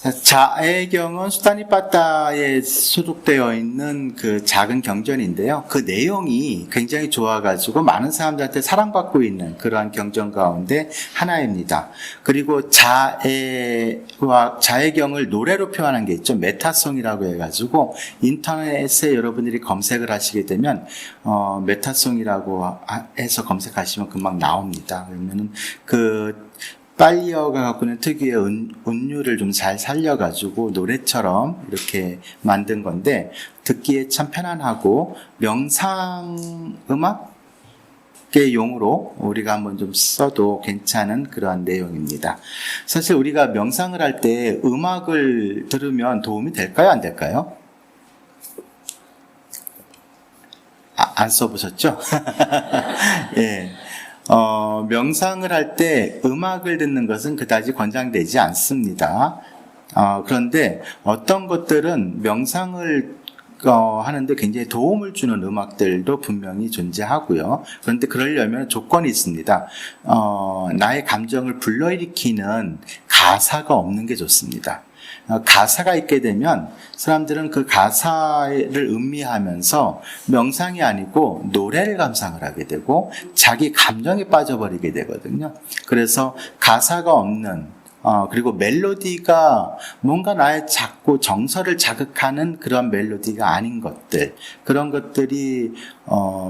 자애경은 수다니빠따에 소속되어 있는 그 작은 경전인데요. 그 내용이 굉장히 좋아가지고 많은 사람들한테 사랑받고 있는 그러한 경전 가운데 하나입니다. 그리고 자애경을 노래로 표현한 게 있죠. 메타송이라고 해가지고 인터넷에 여러분들이 검색을 하시게 되면 메타송이라고 해서 검색하시면 금방 나옵니다. 그러면은 빨리어가 갖고 있는 특유의 운율을 좀 잘 살려가지고 노래처럼 이렇게 만든 건데 듣기에 참 편안하고 명상 음악의 용어로 우리가 한번 좀 써도 괜찮은 그러한 내용입니다. 사실 우리가 명상을 할 때 음악을 들으면 도움이 될까요? 안 될까요? 안 써보셨죠? 예. 명상을 할 때 음악을 듣는 것은 그다지 권장되지 않습니다. 그런데 어떤 것들은 명상을 하는데 굉장히 도움을 주는 음악들도 분명히 존재하고요. 그런데 그러려면 조건이 있습니다. 나의 감정을 불러일으키는 가사가 없는 게 좋습니다. 가사가 있게 되면 사람들은 그 가사를 음미하면서 명상이 아니고 노래를 감상을 하게 되고 자기 감정에 빠져버리게 되거든요. 그래서 가사가 없는 그리고 멜로디가 뭔가 나의 자꾸 정서를 자극하는 그런 멜로디가 아닌 것들, 그런 것들이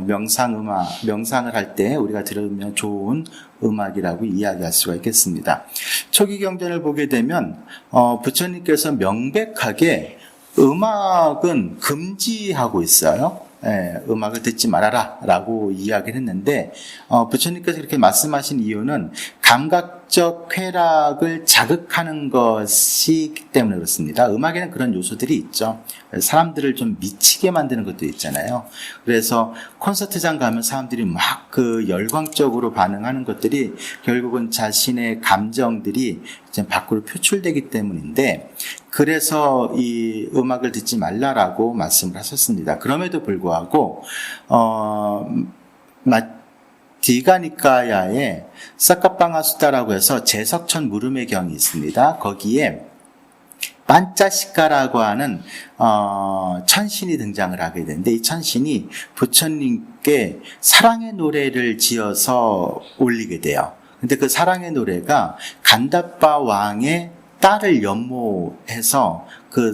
명상을 할 때 우리가 들으면 좋은 음악이라고 이야기할 수가 있겠습니다. 초기 경전을 보게 되면 부처님께서 명백하게 음악은 금지하고 있어요. 음악을 듣지 말아라 라고 이야기를 했는데 부처님께서 그렇게 말씀하신 이유는 감각적 쾌락을 자극하는 것이기 때문에 그렇습니다. 음악에는 그런 요소들이 있죠. 사람들을 좀 미치게 만드는 것도 있잖아요. 그래서 콘서트장 가면 사람들이 막 열광적으로 반응하는 것들이 결국은 자신의 감정들이 이제 밖으로 표출되기 때문인데, 그래서 이 음악을 듣지 말라라고 말씀을 하셨습니다. 그럼에도 불구하고 디가니카야에 사카방아수다라고 해서 제석천 물음의 경이 있습니다. 거기에 반짜시카라고 하는 천신이 등장을 하게 되는데, 이 천신이 부처님께 사랑의 노래를 지어서 올리게 돼요. 근데 그 사랑의 노래가 간다빠 왕의 딸을 연모해서 그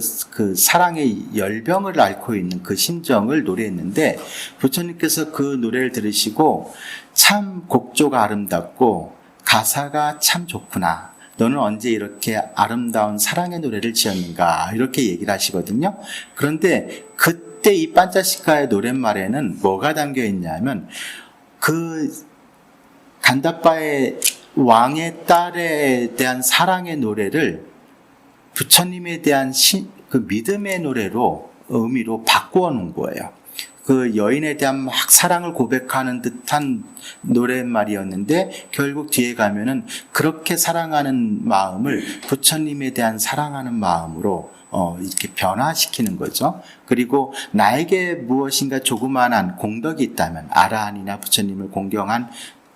사랑의 열병을 앓고 있는 그 심정을 노래했는데, 부처님께서 그 노래를 들으시고 참 곡조가 아름답고 가사가 참 좋구나, 너는 언제 이렇게 아름다운 사랑의 노래를 지었는가, 이렇게 얘기를 하시거든요. 그런데 그때 이 반짜시카의 노랫말에는 뭐가 담겨 있냐면, 간다빠의 왕의 딸에 대한 사랑의 노래를 부처님에 대한 그 믿음의 노래로, 의미로 바꾸어 놓은 거예요. 그 여인에 대한 막 사랑을 고백하는 듯한 노랫말이었는데, 결국 뒤에 가면은 그렇게 사랑하는 마음을 부처님에 대한 사랑하는 마음으로 이렇게 변화시키는 거죠. 그리고 나에게 무엇인가 조그만한 공덕이 있다면, 아라한이나 부처님을 공경한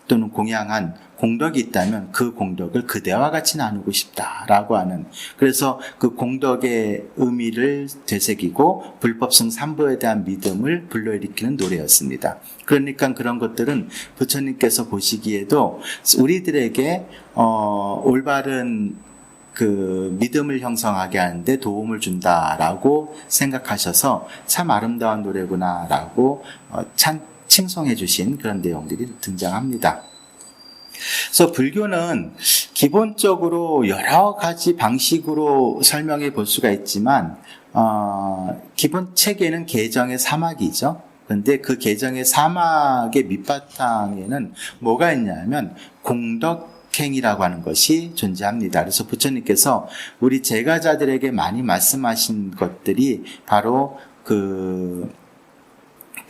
또는 공양한 공덕이 있다면 그 공덕을 그대와 같이 나누고 싶다라고 하는, 그래서 그 공덕의 의미를 되새기고 불법성 삼보에 대한 믿음을 불러일으키는 노래였습니다. 그러니까 그런 것들은 부처님께서 보시기에도 우리들에게 올바른 그 믿음을 형성하게 하는데 도움을 준다라고 생각하셔서 참 아름다운 노래구나라고 칭송해 주신 그런 내용들이 등장합니다. 그래서 불교는 기본적으로 여러 가지 방식으로 설명해 볼 수가 있지만 기본 체계는 개정의 사막이죠. 그런데 그 개정의 사막의 밑바탕에는 뭐가 있냐면 공덕행이라고 하는 것이 존재합니다. 그래서 부처님께서 우리 제가자들에게 많이 말씀하신 것들이 바로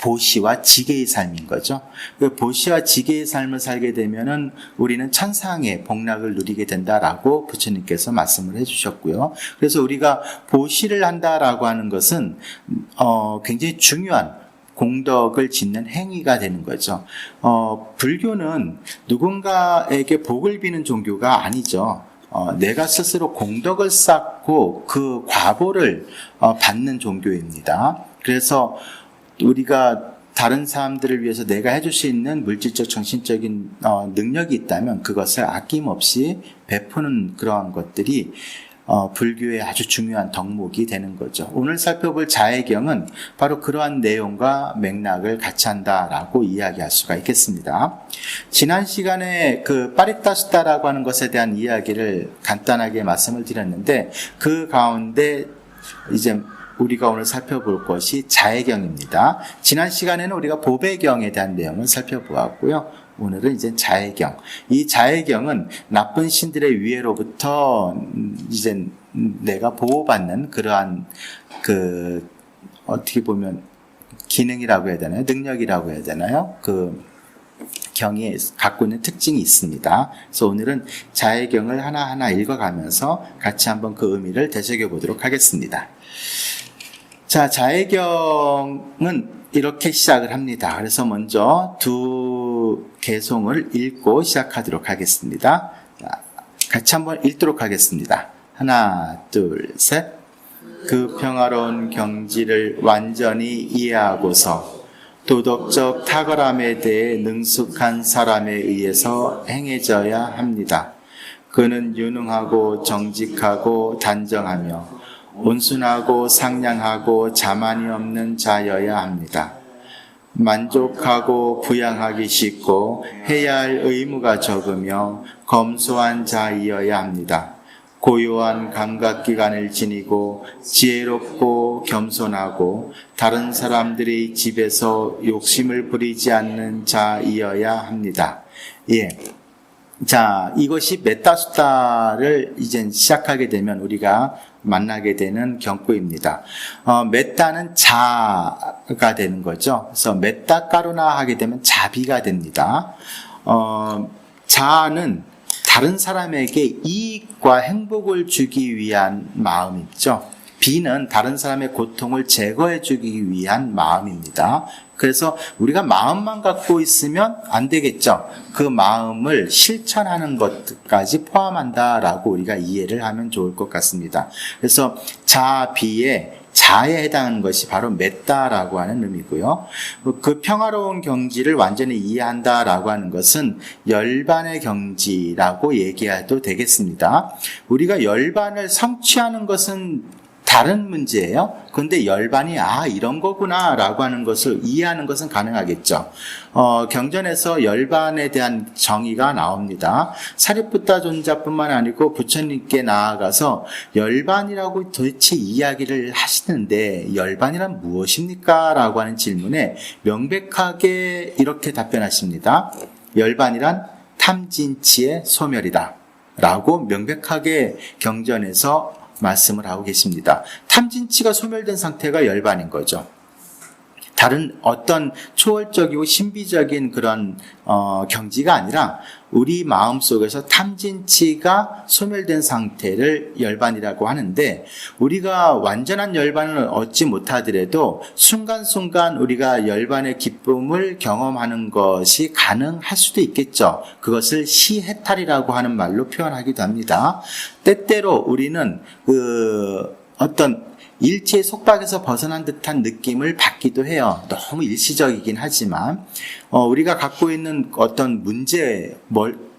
보시와 지게의 삶인 거죠. 그 보시와 지게의 삶을 살게 되면은 우리는 천상의 복락을 누리게 된다라고 부처님께서 말씀을 해주셨고요. 그래서 우리가 보시를 한다라고 하는 것은 굉장히 중요한 공덕을 짓는 행위가 되는 거죠. 불교는 누군가에게 복을 비는 종교가 아니죠. 내가 스스로 공덕을 쌓고 그 과보를 받는 종교입니다. 그래서 우리가 다른 사람들을 위해서 내가 해줄 수 있는 물질적, 정신적인 능력이 있다면 그것을 아낌없이 베푸는 그러한 것들이 불교의 아주 중요한 덕목이 되는 거죠. 오늘 살펴볼 자해경은 바로 그러한 내용과 맥락을 같이 한다라고 이야기할 수가 있겠습니다. 지난 시간에 그 파리타수타라고 하는 것에 대한 이야기를 간단하게 말씀을 드렸는데 그 가운데 이제 우리가 오늘 살펴볼 것이 자해경입니다. 지난 시간에는 우리가 보배경에 대한 내용을 살펴보았고요. 오늘은 이제 자해경. 이 자해경은 나쁜 신들의 위해로부터 이제 내가 보호받는 그러한 어떻게 보면 기능이라고 해야 되나요? 능력이라고 해야 되나요? 그 경이 갖고 있는 특징이 있습니다. 그래서 오늘은 자해경을 하나하나 읽어가면서 같이 한번 그 의미를 되새겨 보도록 하겠습니다. 자, 자해경은 이렇게 시작을 합니다. 그래서 먼저 두 개송을 읽고 시작하도록 하겠습니다. 같이 한번 읽도록 하겠습니다. 하나, 둘, 셋. 그 평화로운 경지를 완전히 이해하고서 도덕적 탁월함에 대해 능숙한 사람에 의해서 행해져야 합니다. 그는 유능하고 정직하고 단정하며 온순하고 상냥하고 자만이 없는 자여야 합니다. 만족하고 부양하기 쉽고 해야 할 의무가 적으며 검소한 자이어야 합니다. 고요한 감각기관을 지니고 지혜롭고 겸손하고 다른 사람들의 집에서 욕심을 부리지 않는 자이어야 합니다. 예. 자, 이것이 메타수타를 이제 시작하게 되면 우리가 만나게 되는 경구입니다. 메타는 자가 되는 거죠. 그래서 메타까루나 하게 되면 자비가 됩니다. 자는 다른 사람에게 이익과 행복을 주기 위한 마음이죠. 비는 다른 사람의 고통을 제거해 주기 위한 마음입니다. 그래서 우리가 마음만 갖고 있으면 안 되겠죠. 그 마음을 실천하는 것까지 포함한다라고 우리가 이해를 하면 좋을 것 같습니다. 그래서 자비의 자에 해당하는 것이 바로 메타라고 하는 의미고요. 그 평화로운 경지를 완전히 이해한다라고 하는 것은 열반의 경지라고 얘기해도 되겠습니다. 우리가 열반을 성취하는 것은 다른 문제예요. 그런데 열반이 이런 거구나 라고 하는 것을 이해하는 것은 가능하겠죠. 경전에서 열반에 대한 정의가 나옵니다. 사리푸타 존자뿐만 아니고 부처님께 나아가서 열반이라고 도대체 이야기를 하시는데 열반이란 무엇입니까? 라고 하는 질문에 명백하게 이렇게 답변하십니다. 열반이란 탐진치의 소멸이다 라고 명백하게 경전에서 말씀을 하고 계십니다. 탐진치가 소멸된 상태가 열반인 거죠. 다른 어떤 초월적이고 신비적인 그런 경지가 아니라 우리 마음속에서 탐진치가 소멸된 상태를 열반이라고 하는데 우리가 완전한 열반을 얻지 못하더라도 순간순간 우리가 열반의 기쁨을 경험하는 것이 가능할 수도 있겠죠. 그것을 시해탈이라고 하는 말로 표현하기도 합니다. 때때로 우리는 어떤 일체의 속박에서 벗어난 듯한 느낌을 받기도 해요. 너무 일시적이긴 하지만 우리가 갖고 있는 어떤 문제,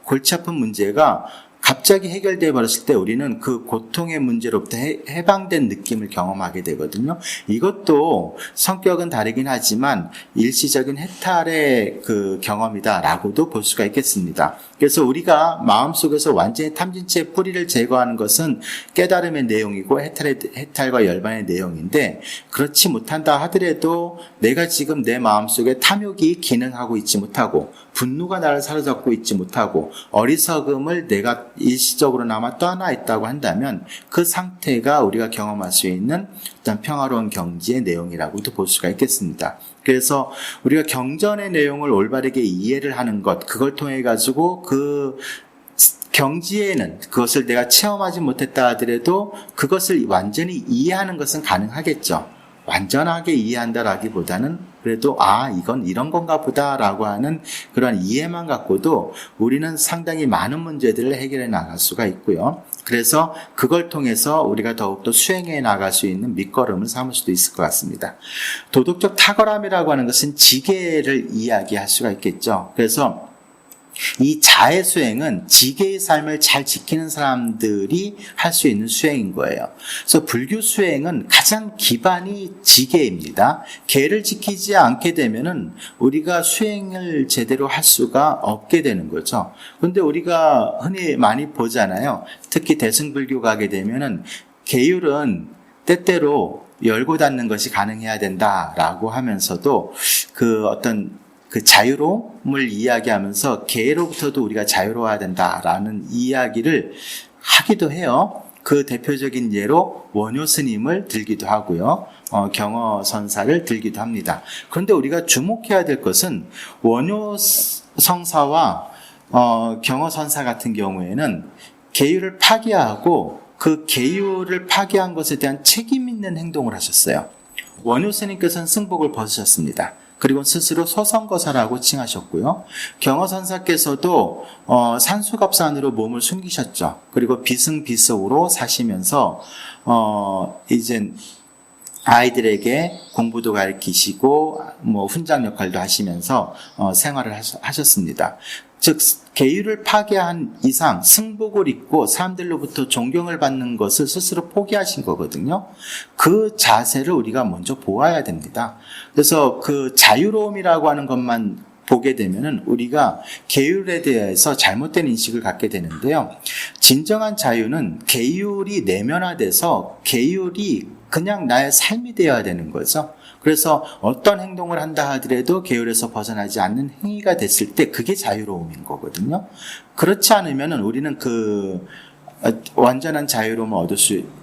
골치 아픈 문제가 갑자기 해결되어 버렸을 때 우리는 그 고통의 문제로부터 해방된 느낌을 경험하게 되거든요. 이것도 성격은 다르긴 하지만 일시적인 해탈의 그 경험이다라고도 볼 수가 있겠습니다. 그래서 우리가 마음속에서 완전히 탐진치의 뿌리를 제거하는 것은 깨달음의 내용이고 해탈과 열반의 내용인데 그렇지 못한다 하더라도 내가 지금 내 마음속에 탐욕이 기능하고 있지 못하고 분노가 나를 사로잡고 있지 못하고 어리석음을 내가 일시적으로나마 떠나 있다고 한다면 그 상태가 우리가 경험할 수 있는 어떤 평화로운 경지의 내용이라고도 볼 수가 있겠습니다. 그래서 우리가 경전의 내용을 올바르게 이해를 하는 것, 그걸 통해 가지고 그 경지에는 그것을 내가 체험하지 못했다 하더라도 그것을 완전히 이해하는 것은 가능하겠죠. 완전하게 이해한다라기보다는 그래도 이건 이런 건가 보다라고 하는 그런 이해만 갖고도 우리는 상당히 많은 문제들을 해결해 나갈 수가 있고요. 그래서 그걸 통해서 우리가 더욱더 수행해 나갈 수 있는 밑거름을 삼을 수도 있을 것 같습니다. 도덕적 탁월함이라고 하는 것은 지계를 이야기할 수가 있겠죠. 그래서 이 자의 수행은 지계의 삶을 잘 지키는 사람들이 할 수 있는 수행인 거예요. 그래서 불교 수행은 가장 기반이 지계입니다. 계를 지키지 않게 되면은 우리가 수행을 제대로 할 수가 없게 되는 거죠. 그런데 우리가 흔히 많이 보잖아요. 특히 대승불교 가게 되면은 계율은 때때로 열고 닫는 것이 가능해야 된다라고 하면서도 그 자유로움을 이야기하면서 계로부터도 우리가 자유로워야 된다라는 이야기를 하기도 해요. 그 대표적인 예로 원효 스님을 들기도 하고요. 경어 선사를 들기도 합니다. 그런데 우리가 주목해야 될 것은 원효 성사와 경어 선사 같은 경우에는 계율을 파기하고 그 계율을 파기한 것에 대한 책임 있는 행동을 하셨어요. 원효 스님께서는 승복을 벗으셨습니다. 그리고 스스로 소성거사라고 칭하셨고요. 경어선사께서도 산수갑산으로 몸을 숨기셨죠. 그리고 비승비석으로 사시면서 이제 아이들에게 공부도 가르치시고 훈장 역할도 하시면서 생활을 하셨습니다. 즉 계율을 파괴한 이상 승복을 입고 사람들로부터 존경을 받는 것을 스스로 포기하신 거거든요. 그 자세를 우리가 먼저 보아야 됩니다. 그래서 그 자유로움이라고 하는 것만 보게 되면은 우리가 계율에 대해서 잘못된 인식을 갖게 되는데요. 진정한 자유는 계율이 내면화돼서 계율이 그냥 나의 삶이 되어야 되는 거죠. 그래서 어떤 행동을 한다 하더라도 계율에서 벗어나지 않는 행위가 됐을 때 그게 자유로움인 거거든요. 그렇지 않으면 우리는 그 완전한 자유로움을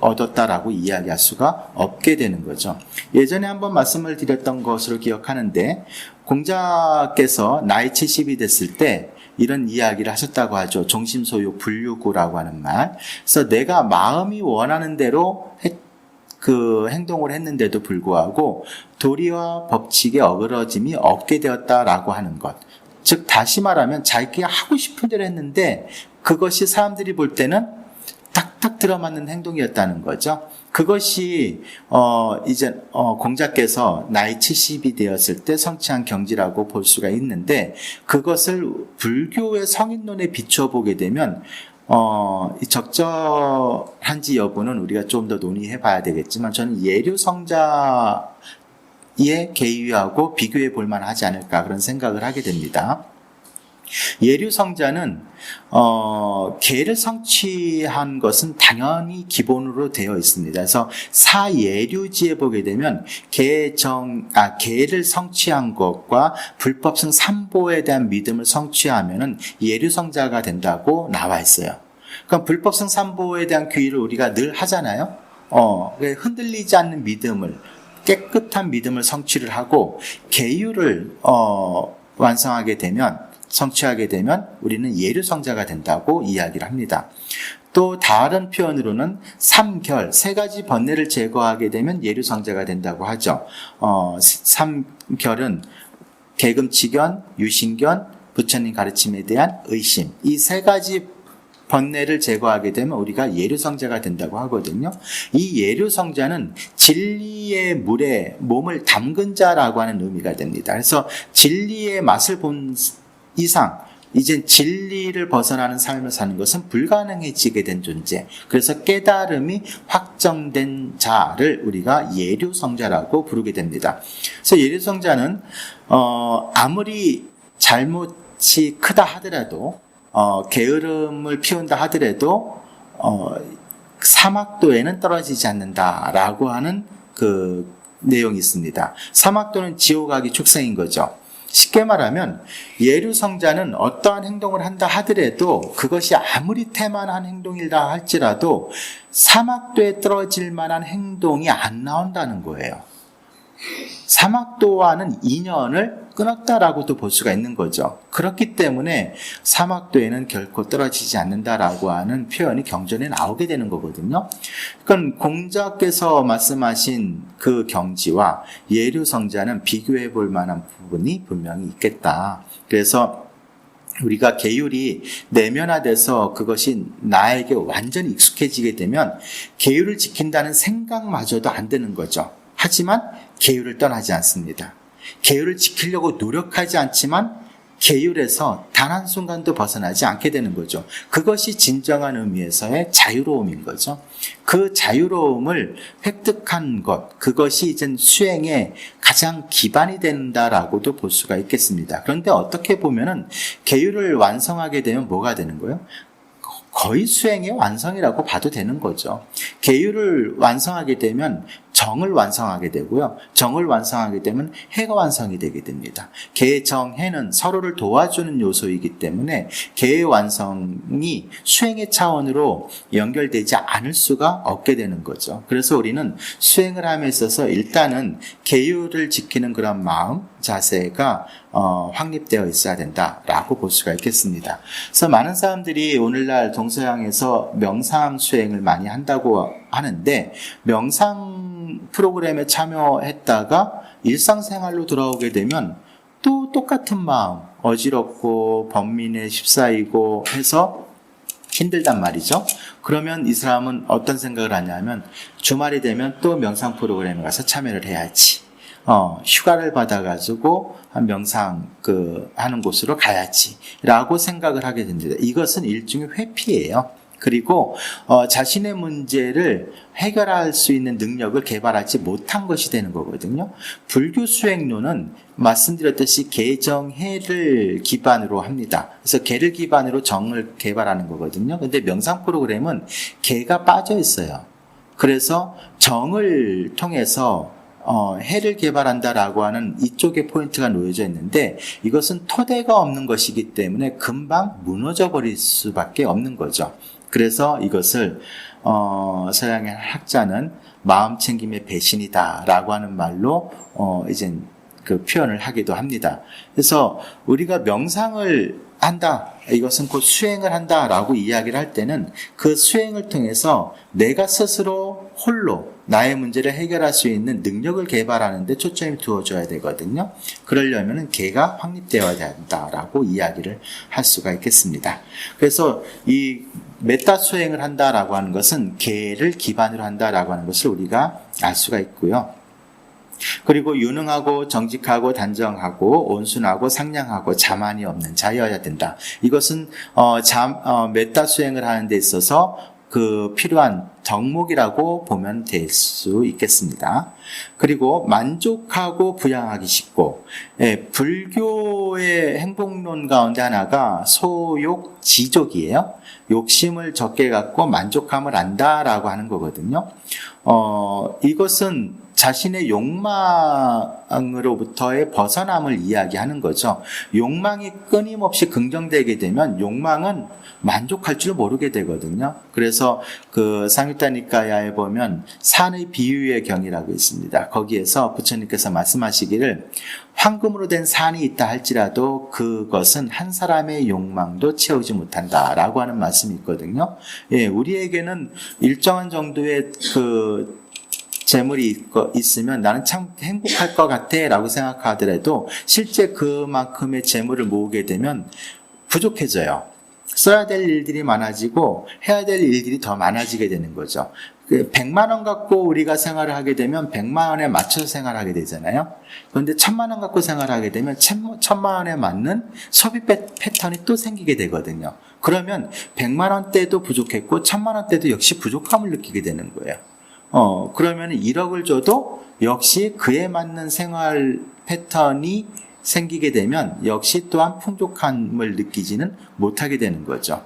얻었다라고 이야기할 수가 없게 되는 거죠. 예전에 한번 말씀을 드렸던 것으로 기억하는데 공자께서 나이 70이 됐을 때 이런 이야기를 하셨다고 하죠. 종심소유 불유구라고 하는 말. 그래서 내가 마음이 원하는 대로 그 행동을 했는데도 불구하고 도리와 법칙에 어그러짐이 없게 되었다라고 하는 것. 즉 다시 말하면 자기가 하고 싶은 대로 했는데 그것이 사람들이 볼 때는 딱딱 들어맞는 행동이었다는 거죠. 그것이 이제 공자께서 나이 70이 되었을 때 성취한 경지라고 볼 수가 있는데 그것을 불교의 성인론에 비추어 보게 되면 적절한지 여부는 우리가 좀 더 논의해 봐야 되겠지만 저는 예류성자의 계유하고 비교해 볼 만하지 않을까 그런 생각을 하게 됩니다. 예류성자는 계를 성취한 것은 당연히 기본으로 되어 있습니다. 그래서 사예류지에 보게 되면 계를 성취한 것과 불법성 삼보에 대한 믿음을 성취하면은 예류성자가 된다고 나와 있어요. 그럼 불법성 삼보에 대한 규의를 우리가 늘 하잖아요. 흔들리지 않는 믿음을 깨끗한 믿음을 성취를 하고 계율을 성취하게 되면 우리는 예류성자가 된다고 이야기를 합니다. 또 다른 표현으로는 삼결, 세 가지 번뇌를 제거하게 되면 예류성자가 된다고 하죠. 삼결은 계금치견, 유신견, 부처님 가르침에 대한 의심, 이 세 가지 번뇌를 제거하게 되면 우리가 예류성자가 된다고 하거든요. 이 예류성자는 진리의 물에 몸을 담근 자라고 하는 의미가 됩니다. 그래서 진리의 맛을 본 이상 이제 진리를 벗어나는 삶을 사는 것은 불가능해지게 된 존재. 그래서 깨달음이 확정된 자를 우리가 예류성자라고 부르게 됩니다. 그래서 예류성자는 아무리 잘못이 크다 하더라도 게으름을 피운다 하더라도 사막도에는 떨어지지 않는다라고 하는 그 내용이 있습니다. 사막도는 지옥하기 축생인 거죠. 쉽게 말하면 예류성자는 어떠한 행동을 한다 하더라도 그것이 아무리 태만한 행동이라 할지라도 사막도에 떨어질 만한 행동이 안 나온다는 거예요. 사막도와는 인연을 끊었다라고도 볼 수가 있는 거죠. 그렇기 때문에 사막도에는 결코 떨어지지 않는다라고 하는 표현이 경전에 나오게 되는 거거든요. 그러니까 공자께서 말씀하신 그 경지와 예류 성자는 비교해 볼 만한 부분이 분명히 있겠다. 그래서 우리가 계율이 내면화돼서 그것이 나에게 완전히 익숙해지게 되면 계율을 지킨다는 생각마저도 안 드는 거죠. 하지만 계율을 떠나지 않습니다. 계율을 지키려고 노력하지 않지만 계율에서 단 한순간도 벗어나지 않게 되는 거죠. 그것이 진정한 의미에서의 자유로움인 거죠. 그 자유로움을 획득한 것, 그것이 이제 수행의 가장 기반이 된다라고도 볼 수가 있겠습니다. 그런데 어떻게 보면은 계율을 완성하게 되면 뭐가 되는 거예요? 거의 수행의 완성이라고 봐도 되는 거죠. 계율을 완성하게 되면 정을 완성하게 되고요. 정을 완성하게 되면 해가 완성이 되게 됩니다. 계, 정, 해는 서로를 도와주는 요소이기 때문에 계의 완성이 수행의 차원으로 연결되지 않을 수가 없게 되는 거죠. 그래서 우리는 수행을 함에 있어서 일단은 계율을 지키는 그런 마음, 자세가 확립되어 있어야 된다라고 볼 수가 있겠습니다. 그래서 많은 사람들이 오늘날 동서양에서 명상 수행을 많이 한다고 하는데 명상 프로그램에 참여했다가 일상생활로 돌아오게 되면 또 똑같은 마음, 어지럽고 번민에 휩싸이고 해서 힘들단 말이죠. 그러면 이 사람은 어떤 생각을 하냐면 주말이 되면 또 명상 프로그램에 가서 참여를 해야지. 휴가를 받아가지고 한 명상 하는 곳으로 가야지라고 생각을 하게 됩니다. 이것은 일종의 회피예요. 그리고 자신의 문제를 해결할 수 있는 능력을 개발하지 못한 것이 되는 거거든요. 불교 수행론은 말씀드렸듯이 계정해를 기반으로 합니다. 그래서 계를 기반으로 정을 개발하는 거거든요. 근데 명상 프로그램은 계가 빠져 있어요. 그래서 정을 통해서 해를 개발한다라고 하는 이쪽에 포인트가 놓여져 있는데 이것은 토대가 없는 것이기 때문에 금방 무너져 버릴 수밖에 없는 거죠. 그래서 이것을 서양의 학자는 마음 챙김의 배신이다라고 하는 말로 이제 그 표현을 하기도 합니다. 그래서 우리가 명상을 한다, 이것은 곧 수행을 한다라고 이야기를 할 때는 그 수행을 통해서 내가 스스로 홀로 나의 문제를 해결할 수 있는 능력을 개발하는 데 초점이 두어져야 되거든요. 그러려면 계가 확립되어야 된다라고 이야기를 할 수가 있겠습니다. 그래서 이 메타 수행을 한다라고 하는 것은 계를 기반으로 한다라고 하는 것을 우리가 알 수가 있고요. 그리고 유능하고 정직하고 단정하고 온순하고 상냥하고 자만이 없는 자여야 된다. 이것은 메타 수행을 하는 데 있어서 그 필요한 덕목이라고 보면 될 수 있겠습니다. 그리고 만족하고 부양하기 쉽고, 불교의 행복론 가운데 하나가 소욕 지족이에요. 욕심을 적게 갖고 만족함을 안다라고 하는 거거든요. 이것은 자신의 욕망으로부터의 벗어남을 이야기하는 거죠. 욕망이 끊임없이 긍정되게 되면 욕망은 만족할 줄 모르게 되거든요. 그래서 그 상유타 니카야에 보면 산의 비유의 경이라고 있습니다. 거기에서 부처님께서 말씀하시기를 황금으로 된 산이 있다 할지라도 그것은 한 사람의 욕망도 채우지 못한다라고 하는 말씀이 있거든요. 우리에게는 일정한 정도의 그 재물이 있으면 나는 참 행복할 것 같아 라고 생각하더라도 실제 그만큼의 재물을 모으게 되면 부족해져요. 써야 될 일들이 많아지고 해야 될 일들이 더 많아지게 되는 거죠. 100만 원 갖고 우리가 생활을 하게 되면 100만 원에 맞춰서 생활하게 되잖아요. 그런데 1000만 원 갖고 생활하게 되면 1000만 원에 맞는 소비 패턴이 또 생기게 되거든요. 그러면 100만 원 때도 부족했고 1000만 원 때도 역시 부족함을 느끼게 되는 거예요. 그러면 1억을 줘도 역시 그에 맞는 생활 패턴이 생기게 되면 역시 또한 풍족함을 느끼지는 못하게 되는 거죠.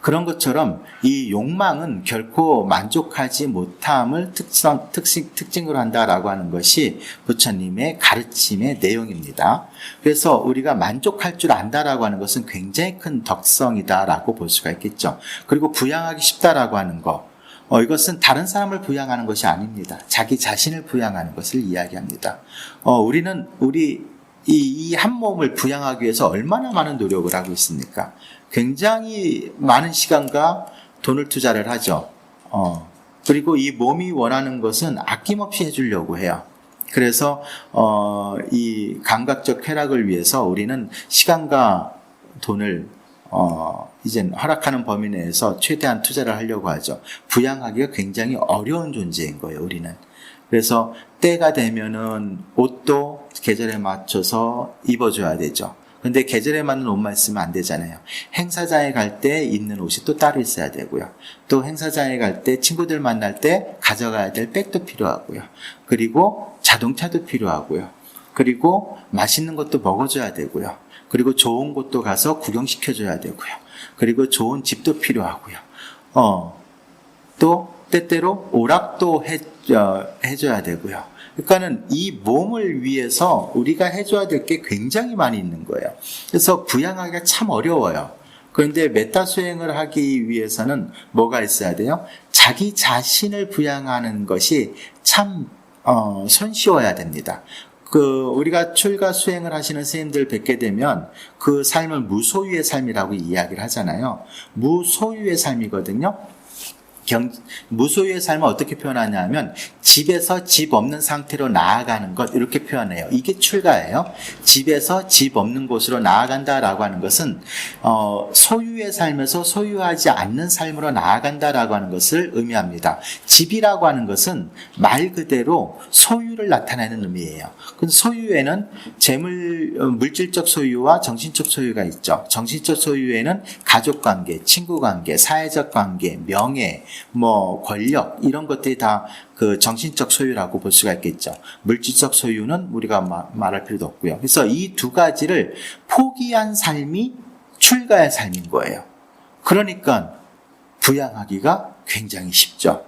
그런 것처럼 이 욕망은 결코 만족하지 못함을 특징으로 한다라고 하는 것이 부처님의 가르침의 내용입니다. 그래서 우리가 만족할 줄 안다라고 하는 것은 굉장히 큰 덕성이다라고 볼 수가 있겠죠. 그리고 부양하기 쉽다라고 하는 것. 이것은 다른 사람을 부양하는 것이 아닙니다. 자기 자신을 부양하는 것을 이야기합니다. 우리는 우리 이 한 몸을 부양하기 위해서 얼마나 많은 노력을 하고 있습니까? 굉장히 많은 시간과 돈을 투자를 하죠. 그리고 이 몸이 원하는 것은 아낌없이 해주려고 해요. 그래서 이 감각적 쾌락을 위해서 우리는 시간과 돈을 이젠 허락하는 범위 내에서 최대한 투자를 하려고 하죠. 부양하기가 굉장히 어려운 존재인 거예요, 우리는. 그래서 때가 되면은 옷도 계절에 맞춰서 입어줘야 되죠. 근데 계절에 맞는 옷만 있으면 안 되잖아요. 행사장에 갈 때 입는 옷이 또 따로 있어야 되고요. 또 행사장에 갈 때 친구들 만날 때 가져가야 될 백도 필요하고요. 그리고 자동차도 필요하고요. 그리고 맛있는 것도 먹어줘야 되고요. 그리고 좋은 곳도 가서 구경시켜줘야 되고요. 그리고 좋은 집도 필요하고요. 또 때때로 오락도 해줘야 되고요. 그러니까는 이 몸을 위해서 우리가 해줘야 될 게 굉장히 많이 있는 거예요. 그래서 부양하기가 참 어려워요. 그런데 메타 수행을 하기 위해서는 뭐가 있어야 돼요? 자기 자신을 부양하는 것이 참 손쉬워야 됩니다. 우리가 출가 수행을 하시는 스님들 뵙게 되면 그 삶을 무소유의 삶이라고 이야기를 하잖아요. 무소유의 삶이거든요. 무소유의 삶을 어떻게 표현하냐면 집에서 집 없는 상태로 나아가는 것, 이렇게 표현해요. 이게 출가예요. 집에서 집 없는 곳으로 나아간다라고 하는 것은 소유의 삶에서 소유하지 않는 삶으로 나아간다라고 하는 것을 의미합니다. 집이라고 하는 것은 말 그대로 소유를 나타내는 의미예요. 그 소유에는 물질적 소유와 정신적 소유가 있죠. 정신적 소유에는 가족관계, 친구관계, 사회적 관계, 명예, 권력, 이런 것들이 다 그 정신적 소유라고 볼 수가 있겠죠. 물질적 소유는 우리가 말할 필요도 없고요. 그래서 이 두 가지를 포기한 삶이 출가의 삶인 거예요. 그러니까 부양하기가 굉장히 쉽죠.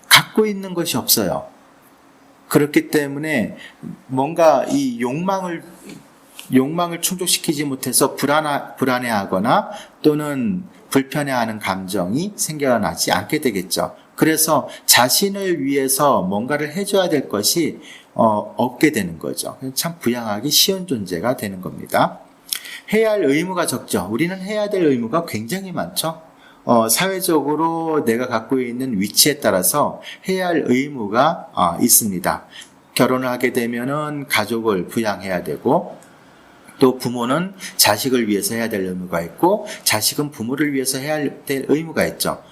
갖고 있는 것이 없어요. 그렇기 때문에 뭔가 이 욕망을 충족시키지 못해서 불안해하거나 또는 불편해하는 감정이 생겨나지 않게 되겠죠. 그래서 자신을 위해서 뭔가를 해줘야 될 것이 없게 되는 거죠. 참 부양하기 쉬운 존재가 되는 겁니다. 해야 할 의무가 적죠. 우리는 해야 될 의무가 굉장히 많죠. 사회적으로 내가 갖고 있는 위치에 따라서 해야 할 의무가 있습니다. 결혼을 하게 되면은 가족을 부양해야 되고, 또 부모는 자식을 위해서 해야 될 의무가 있고, 자식은 부모를 위해서 해야 될 의무가 있죠.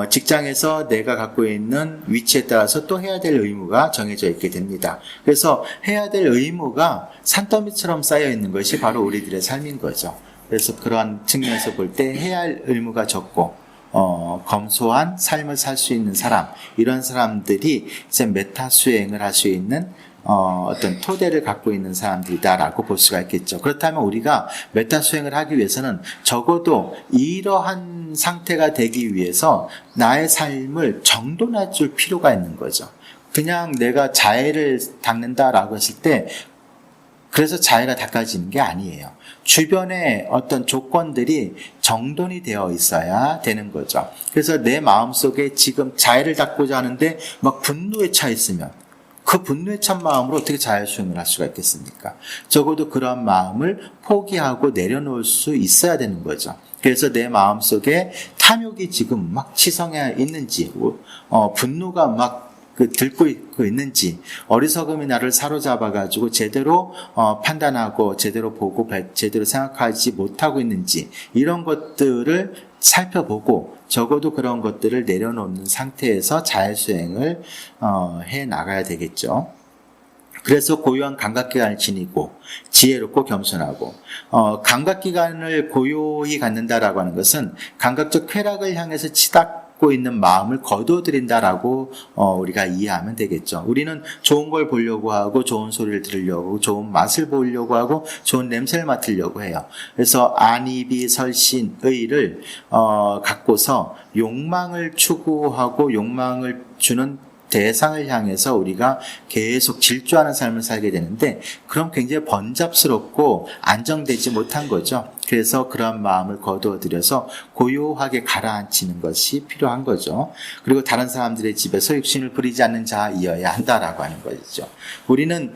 직장에서 내가 갖고 있는 위치에 따라서 또 해야 될 의무가 정해져 있게 됩니다. 그래서 해야 될 의무가 산더미처럼 쌓여 있는 것이 바로 우리들의 삶인 거죠. 그래서 그러한 측면에서 볼 때 해야 할 의무가 적고, 검소한 삶을 살 수 있는 사람, 이런 사람들이 이제 메타 수행을 할 수 있는 어떤 토대를 갖고 있는 사람들이다라고 볼 수가 있겠죠. 그렇다면 우리가 메타 수행을 하기 위해서는 적어도 이러한 상태가 되기 위해서 나의 삶을 정돈해 줄 필요가 있는 거죠. 그냥 내가 자해를 닦는다라고 했을 때 그래서 자해가 닦아지는 게 아니에요. 주변에 어떤 조건들이 정돈이 되어 있어야 되는 거죠. 그래서 내 마음속에 지금 자해를 닦고자 하는데 막 분노에 차 있으면 그 분노에 찬 마음으로 어떻게 자율수행을 할 수가 있겠습니까? 적어도 그런 마음을 포기하고 내려놓을 수 있어야 되는 거죠. 그래서 내 마음속에 탐욕이 지금 막 치성해 있는지, 분노가 막 들고 있는지, 어리석음이 나를 사로잡아가지고 제대로 판단하고 제대로 보고 제대로 생각하지 못하고 있는지, 이런 것들을 살펴보고 적어도 그런 것들을 내려놓는 상태에서 자율수행을 해 나가야 되겠죠. 그래서 고요한 감각기관을 지니고 지혜롭고 겸손하고, 감각기관을 고요히 갖는다라고 하는 것은 감각적 쾌락을 향해서 치닫고 있는 마음을 거둬들인다라고 우리가 이해하면 되겠죠. 우리는 좋은 걸 보려고 하고, 좋은 소리를 들으려고, 좋은 맛을 보려고 하고, 좋은 냄새를 맡으려고 해요. 그래서 안이비 설신의를 갖고서 욕망을 추구하고 욕망을 주는 대상을 향해서 우리가 계속 질주하는 삶을 살게 되는데 그럼 굉장히 번잡스럽고 안정되지 못한 거죠. 그래서 그런 마음을 거두어들여서 고요하게 가라앉히는 것이 필요한 거죠. 그리고 다른 사람들의 집에서 육신을 부리지 않는 자이어야 한다라고 하는 거죠. 우리는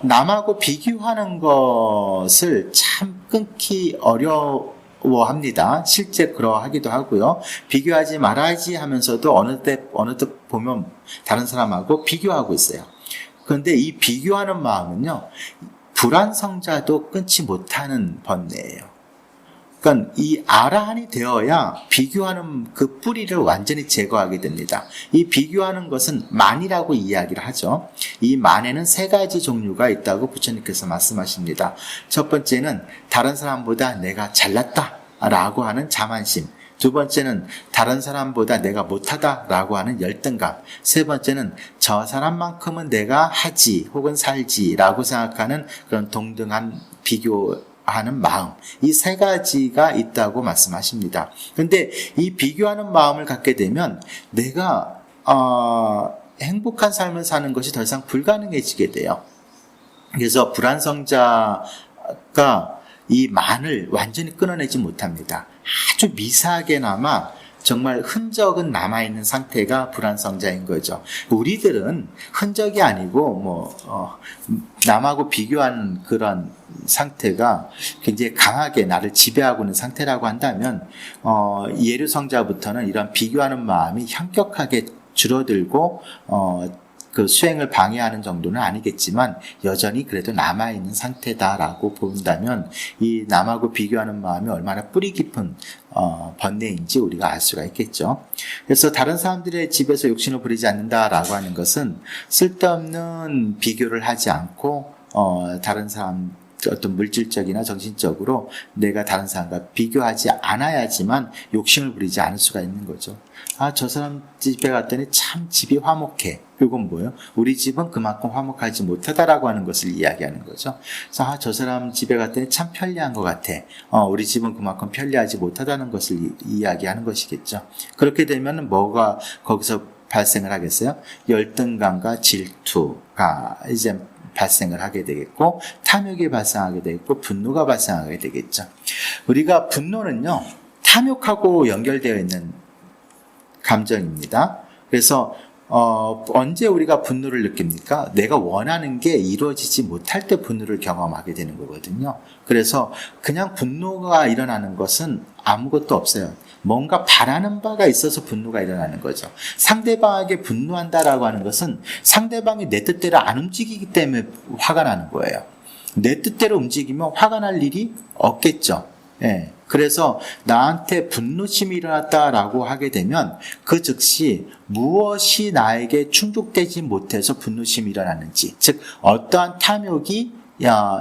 남하고 비교하는 것을 참 끊기 어려워합니다. 실제 그러하기도 하고요. 비교하지 말아야지 하면서도 어느 때 보면 다른 사람하고 비교하고 있어요. 그런데 이 비교하는 마음은요, 불완성자도 끊지 못하는 번뇌예요. 그러니까 이 아라한이 되어야 비교하는 그 뿌리를 완전히 제거하게 됩니다. 이 비교하는 것은 만이라고 이야기를 하죠. 이 만에는 세 가지 종류가 있다고 부처님께서 말씀하십니다. 첫 번째는 다른 사람보다 내가 잘났다라고 하는 자만심. 두 번째는 다른 사람보다 내가 못하다라고 하는 열등감. 세 번째는 저 사람만큼은 내가 하지 혹은 살지라고 생각하는 그런 동등한 비교하는 마음. 이 세 가지가 있다고 말씀하십니다. 그런데 이 비교하는 마음을 갖게 되면 내가 행복한 삶을 사는 것이 더 이상 불가능해지게 돼요. 그래서 불완성자가 이 만을 완전히 끊어내지 못합니다. 아주 미세하게나마 정말 흔적은 남아있는 상태가 불완성자인 거죠. 우리들은 흔적이 아니고 남하고 비교하는 그런 상태가 굉장히 강하게 나를 지배하고 있는 상태라고 한다면 예류성자부터는 이런 비교하는 마음이 현격하게 줄어들고 그 수행을 방해하는 정도는 아니겠지만 여전히 그래도 남아있는 상태다라고 본다면 이 남하고 비교하는 마음이 얼마나 뿌리 깊은 번뇌인지 우리가 알 수가 있겠죠. 그래서 다른 사람들의 집에서 육신을 부리지 않는다라고 하는 것은 쓸데없는 비교를 하지 않고 다른 사람 어떤 물질적이나 정신적으로 내가 다른 사람과 비교하지 않아야지만 욕심을 부리지 않을 수가 있는 거죠. 저 사람 집에 갔더니 참 집이 화목해. 이건 뭐예요? 우리 집은 그만큼 화목하지 못하다라고 하는 것을 이야기하는 거죠. 그래서 저 사람 집에 갔더니 참 편리한 것 같아. 우리 집은 그만큼 편리하지 못하다는 것을 이야기하는 것이겠죠. 그렇게 되면 뭐가 거기서 발생을 하겠어요? 열등감과 질투가 이제 발생을 하게 되겠고 탐욕이 발생하게 되겠고 분노가 발생하게 되겠죠. 우리가 분노는요, 탐욕하고 연결되어 있는 감정입니다. 그래서 언제 우리가 분노를 느낍니까? 내가 원하는 게 이루어지지 못할 때 분노를 경험하게 되는 거거든요. 그래서 그냥 분노가 일어나는 것은 아무것도 없어요. 뭔가 바라는 바가 있어서 분노가 일어나는 거죠. 상대방에게 분노한다라고 하는 것은 상대방이 내 뜻대로 안 움직이기 때문에 화가 나는 거예요. 내 뜻대로 움직이면 화가 날 일이 없겠죠. 예. 그래서 나한테 분노심이 일어났다라고 하게 되면 그 즉시 무엇이 나에게 충족되지 못해서 분노심이 일어났는지, 즉 어떠한 탐욕이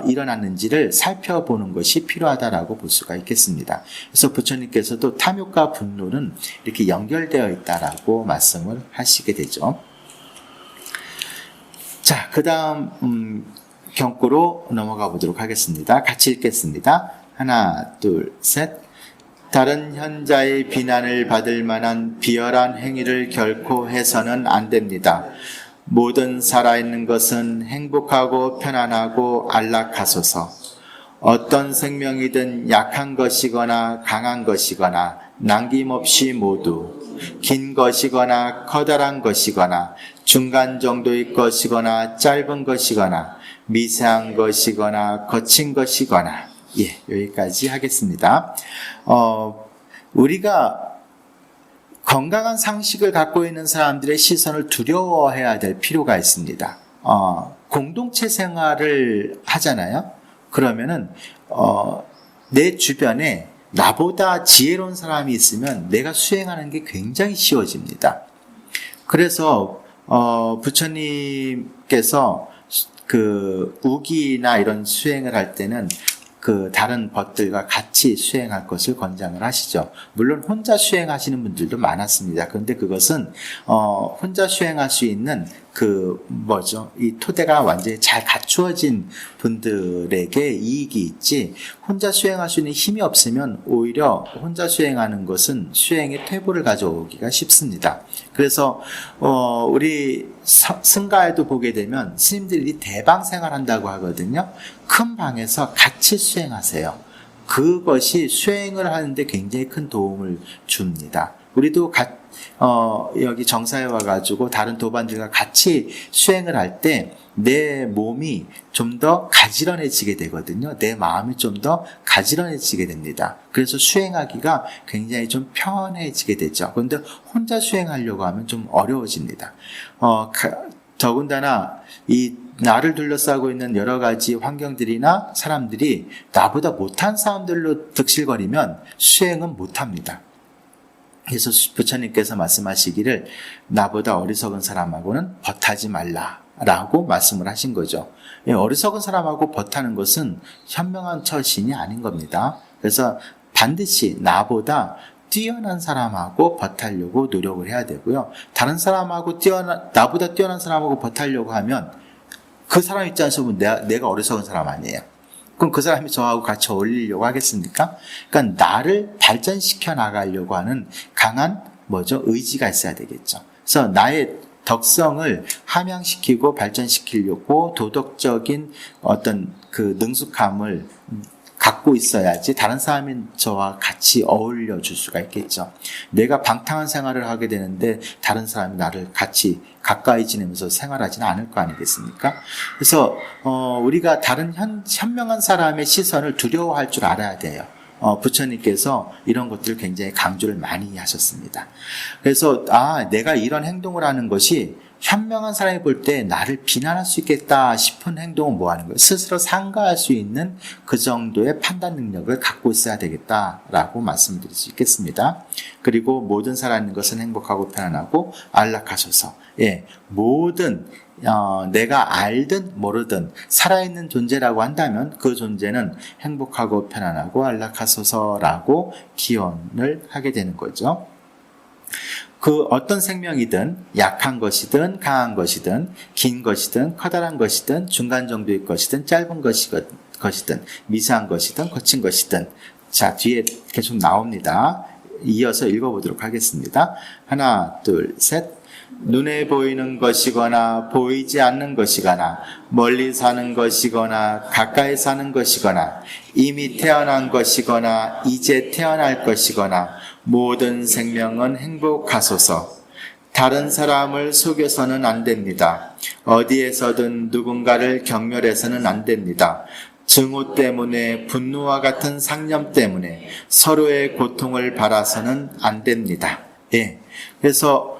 일어났는지를 살펴보는 것이 필요하다라고 볼 수가 있겠습니다. 그래서 부처님께서도 탐욕과 분노는 이렇게 연결되어 있다라고 말씀을 하시게 되죠. 자, 그 다음 경구로 넘어가 보도록 하겠습니다. 같이 읽겠습니다. 하나, 둘, 셋. 다른 현자의 비난을 받을 만한 비열한 행위를 결코 해서는 안 됩니다. 모든 살아있는 것은 행복하고 편안하고 안락하소서. 어떤 생명이든 약한 것이거나 강한 것이거나 남김없이 모두 긴 것이거나 커다란 것이거나 중간 정도의 것이거나 짧은 것이거나 미세한 것이거나 거친 것이거나 여기까지 하겠습니다. 우리가 건강한 상식을 갖고 있는 사람들의 시선을 두려워해야 될 필요가 있습니다. 공동체 생활을 하잖아요. 그러면은 내 주변에 나보다 지혜로운 사람이 있으면 내가 수행하는 게 굉장히 쉬워집니다. 그래서 부처님께서 그 우기나 이런 수행을 할 때는 그 다른 벗들과 같이 수행할 것을 권장을 하시죠. 물론 혼자 수행하시는 분들도 많았습니다. 그런데 그것은 혼자 수행할 수 있는 이 토대가 완전히 잘 갖추어진 분들에게 이익이 있지, 혼자 수행할 수 있는 힘이 없으면 오히려 혼자 수행하는 것은 수행의 퇴보를 가져오기가 쉽습니다. 그래서 우리 승가에도 보게 되면 스님들이 대방 생활한다고 하거든요. 큰 방에서 같이 수행하세요. 그것이 수행을 하는데 굉장히 큰 도움을 줍니다. 우리도 여기 정사에 와가지고 다른 도반들과 같이 수행을 할 때 내 몸이 좀 더 가지런해지게 되거든요. 내 마음이 좀 더 가지런해지게 됩니다. 그래서 수행하기가 굉장히 좀 편해지게 되죠. 그런데 혼자 수행하려고 하면 좀 어려워집니다. 더군다나 이 나를 둘러싸고 있는 여러 가지 환경들이나 사람들이 나보다 못한 사람들로 득실거리면 수행은 못합니다. 그래서 부처님께서 말씀하시기를 나보다 어리석은 사람하고는 벗하지 말라라고 말씀을 하신 거죠. 어리석은 사람하고 벗하는 것은 현명한 처신이 아닌 겁니다. 그래서 반드시 나보다 뛰어난 사람하고 벗하려고 노력을 해야 되고요. 다른 사람하고 나보다 뛰어난 사람하고 벗하려고 하면 그 사람 입장에서 보면 내가 어리석은 사람 아니에요. 그럼 그 사람이 저하고 같이 어울리려고 하겠습니까? 그러니까 나를 발전시켜 나가려고 하는 강한 의지가 있어야 되겠죠. 그래서 나의 덕성을 함양시키고 발전시키려고 도덕적인 어떤 그 능숙함을 갖고 있어야지 다른 사람이 저와 같이 어울려 줄 수가 있겠죠. 내가 방탕한 생활을 하게 되는데 다른 사람이 나를 같이 가까이 지내면서 생활하지는 않을 거 아니겠습니까? 그래서 우리가 다른 현명한 사람의 시선을 두려워할 줄 알아야 돼요. 부처님께서 이런 것들을 굉장히 강조를 많이 하셨습니다. 그래서 내가 이런 행동을 하는 것이 현명한 사람이 볼 때 나를 비난할 수 있겠다 싶은 행동은 뭐 하는 거예요? 스스로 상가할 수 있는 그 정도의 판단 능력을 갖고 있어야 되겠다라고 말씀드릴 수 있겠습니다. 그리고 모든 살아있는 것은 행복하고 편안하고 안락하소서. 모든 내가 알든 모르든 살아있는 존재라고 한다면 그 존재는 행복하고 편안하고 안락하소서라고 기원을 하게 되는 거죠. 그 어떤 생명이든 약한 것이든 강한 것이든 긴 것이든 커다란 것이든 중간 정도의 것이든 짧은 것이든 미세한 것이든 거친 것이든 자 뒤에 계속 나옵니다. 이어서 읽어보도록 하겠습니다. 하나 둘 셋. 눈에 보이는 것이거나 보이지 않는 것이거나 멀리 사는 것이거나 가까이 사는 것이거나 이미 태어난 것이거나 이제 태어날 것이거나 모든 생명은 행복하소서. 다른 사람을 속여서는 안 됩니다. 어디에서든 누군가를 경멸해서는 안 됩니다. 증오 때문에 분노와 같은 상념 때문에 서로의 고통을 바라서는 안 됩니다. 그래서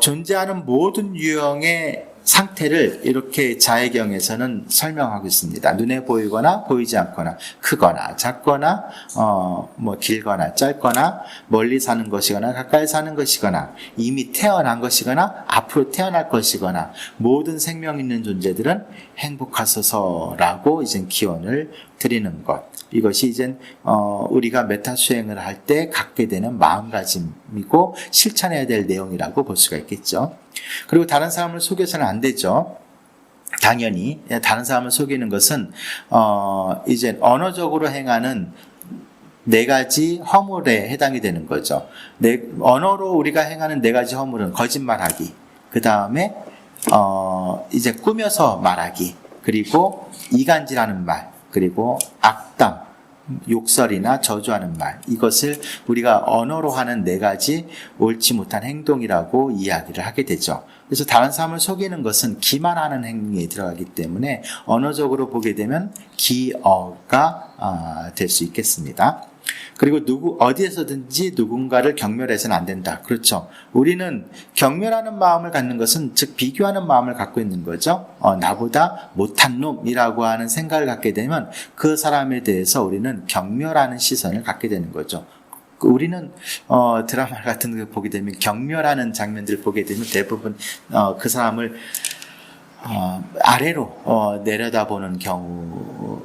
존재하는 모든 유형의 상태를 이렇게 자해경에서는 설명하고 있습니다. 눈에 보이거나 보이지 않거나 크거나 작거나 길거나 짧거나 멀리 사는 것이거나 가까이 사는 것이거나 이미 태어난 것이거나 앞으로 태어날 것이거나 모든 생명 있는 존재들은 행복하소서라고 이제 기원을 드리는 것. 이것이 이제 우리가 메타 수행을 할 때 갖게 되는 마음가짐이고 실천해야 될 내용이라고 볼 수가 있겠죠. 그리고 다른 사람을 속여서는 안 되죠. 당연히 다른 사람을 속이는 것은 이제 언어적으로 행하는 4가지 허물에 해당이 되는 거죠. 언어로 우리가 행하는 4가지 허물은 거짓말하기, 그 다음에 이제 꾸며서 말하기, 그리고 이간질하는 말, 그리고 악담, 욕설이나 저주하는 말, 이것을 우리가 언어로 하는 4가지 옳지 못한 행동이라고 이야기를 하게 되죠. 그래서 다른 사람을 속이는 것은 기만하는 행위에 들어가기 때문에 언어적으로 보게 되면 기어가 될 수 있겠습니다. 그리고 어디에서든지 누군가를 경멸해서는 안 된다. 그렇죠. 우리는 경멸하는 마음을 갖는 것은 즉 비교하는 마음을 갖고 있는 거죠. 나보다 못한 놈이라고 하는 생각을 갖게 되면 그 사람에 대해서 우리는 경멸하는 시선을 갖게 되는 거죠. 우리는 드라마 같은 거 보게 되면 경멸하는 장면들을 보게 되면 대부분 그 사람을 아래로 내려다보는 경우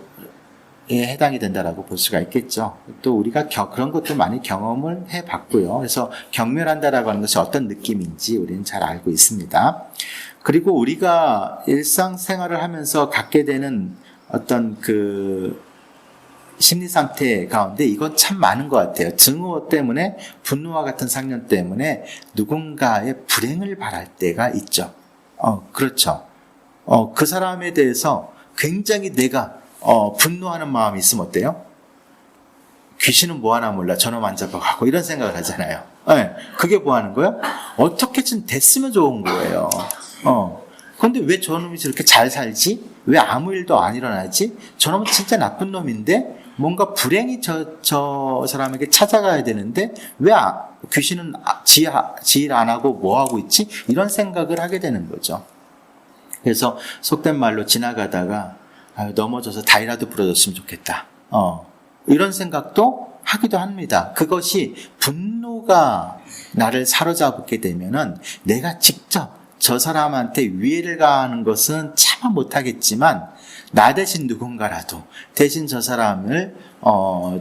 해당이 된다라고 볼 수가 있겠죠. 또 우리가 그런 것도 많이 경험을 해봤고요. 그래서 경멸한다라고 하는 것이 어떤 느낌인지 우리는 잘 알고 있습니다. 그리고 우리가 일상생활을 하면서 갖게 되는 어떤 그 심리 상태 가운데 이건 참 많은 것 같아요. 증오 때문에, 분노와 같은 상념 때문에 누군가의 불행을 바랄 때가 있죠. 그렇죠. 그 사람에 대해서 굉장히 내가 분노하는 마음이 있으면 어때요? 귀신은 뭐 하나 몰라. 저놈 안 잡아가고 이런 생각을 하잖아요. 네, 그게 뭐 하는 거야? 어떻게 좀 됐으면 좋은 거예요. 그런데 왜 저놈이 저렇게 잘 살지? 왜 아무 일도 안 일어나지? 저놈은 진짜 나쁜 놈인데 뭔가 불행이 저 사람에게 찾아가야 되는데 왜 귀신은 지 일 안 하고 뭐 하고 있지? 이런 생각을 하게 되는 거죠. 그래서 속된 말로 지나가다가 넘어져서 다리라도 부러졌으면 좋겠다. 이런 생각도 하기도 합니다. 그것이 분노가 나를 사로잡게 되면은 내가 직접 저 사람한테 위해를 가하는 것은 차마 못하겠지만 나 대신 누군가라도 대신 저 사람을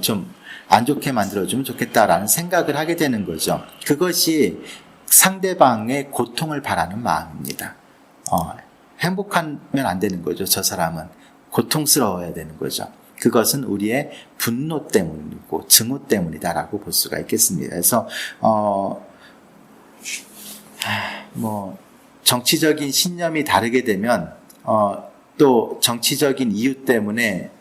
좀 안 좋게 만들어주면 좋겠다라는 생각을 하게 되는 거죠. 그것이 상대방의 고통을 바라는 마음입니다. 행복하면 안 되는 거죠. 저 사람은 고통스러워야 되는 거죠. 그것은 우리의 분노 때문이고 증오 때문이다라고 볼 수가 있겠습니다. 그래서 정치적인 신념이 다르게 되면 또 정치적인 이유 때문에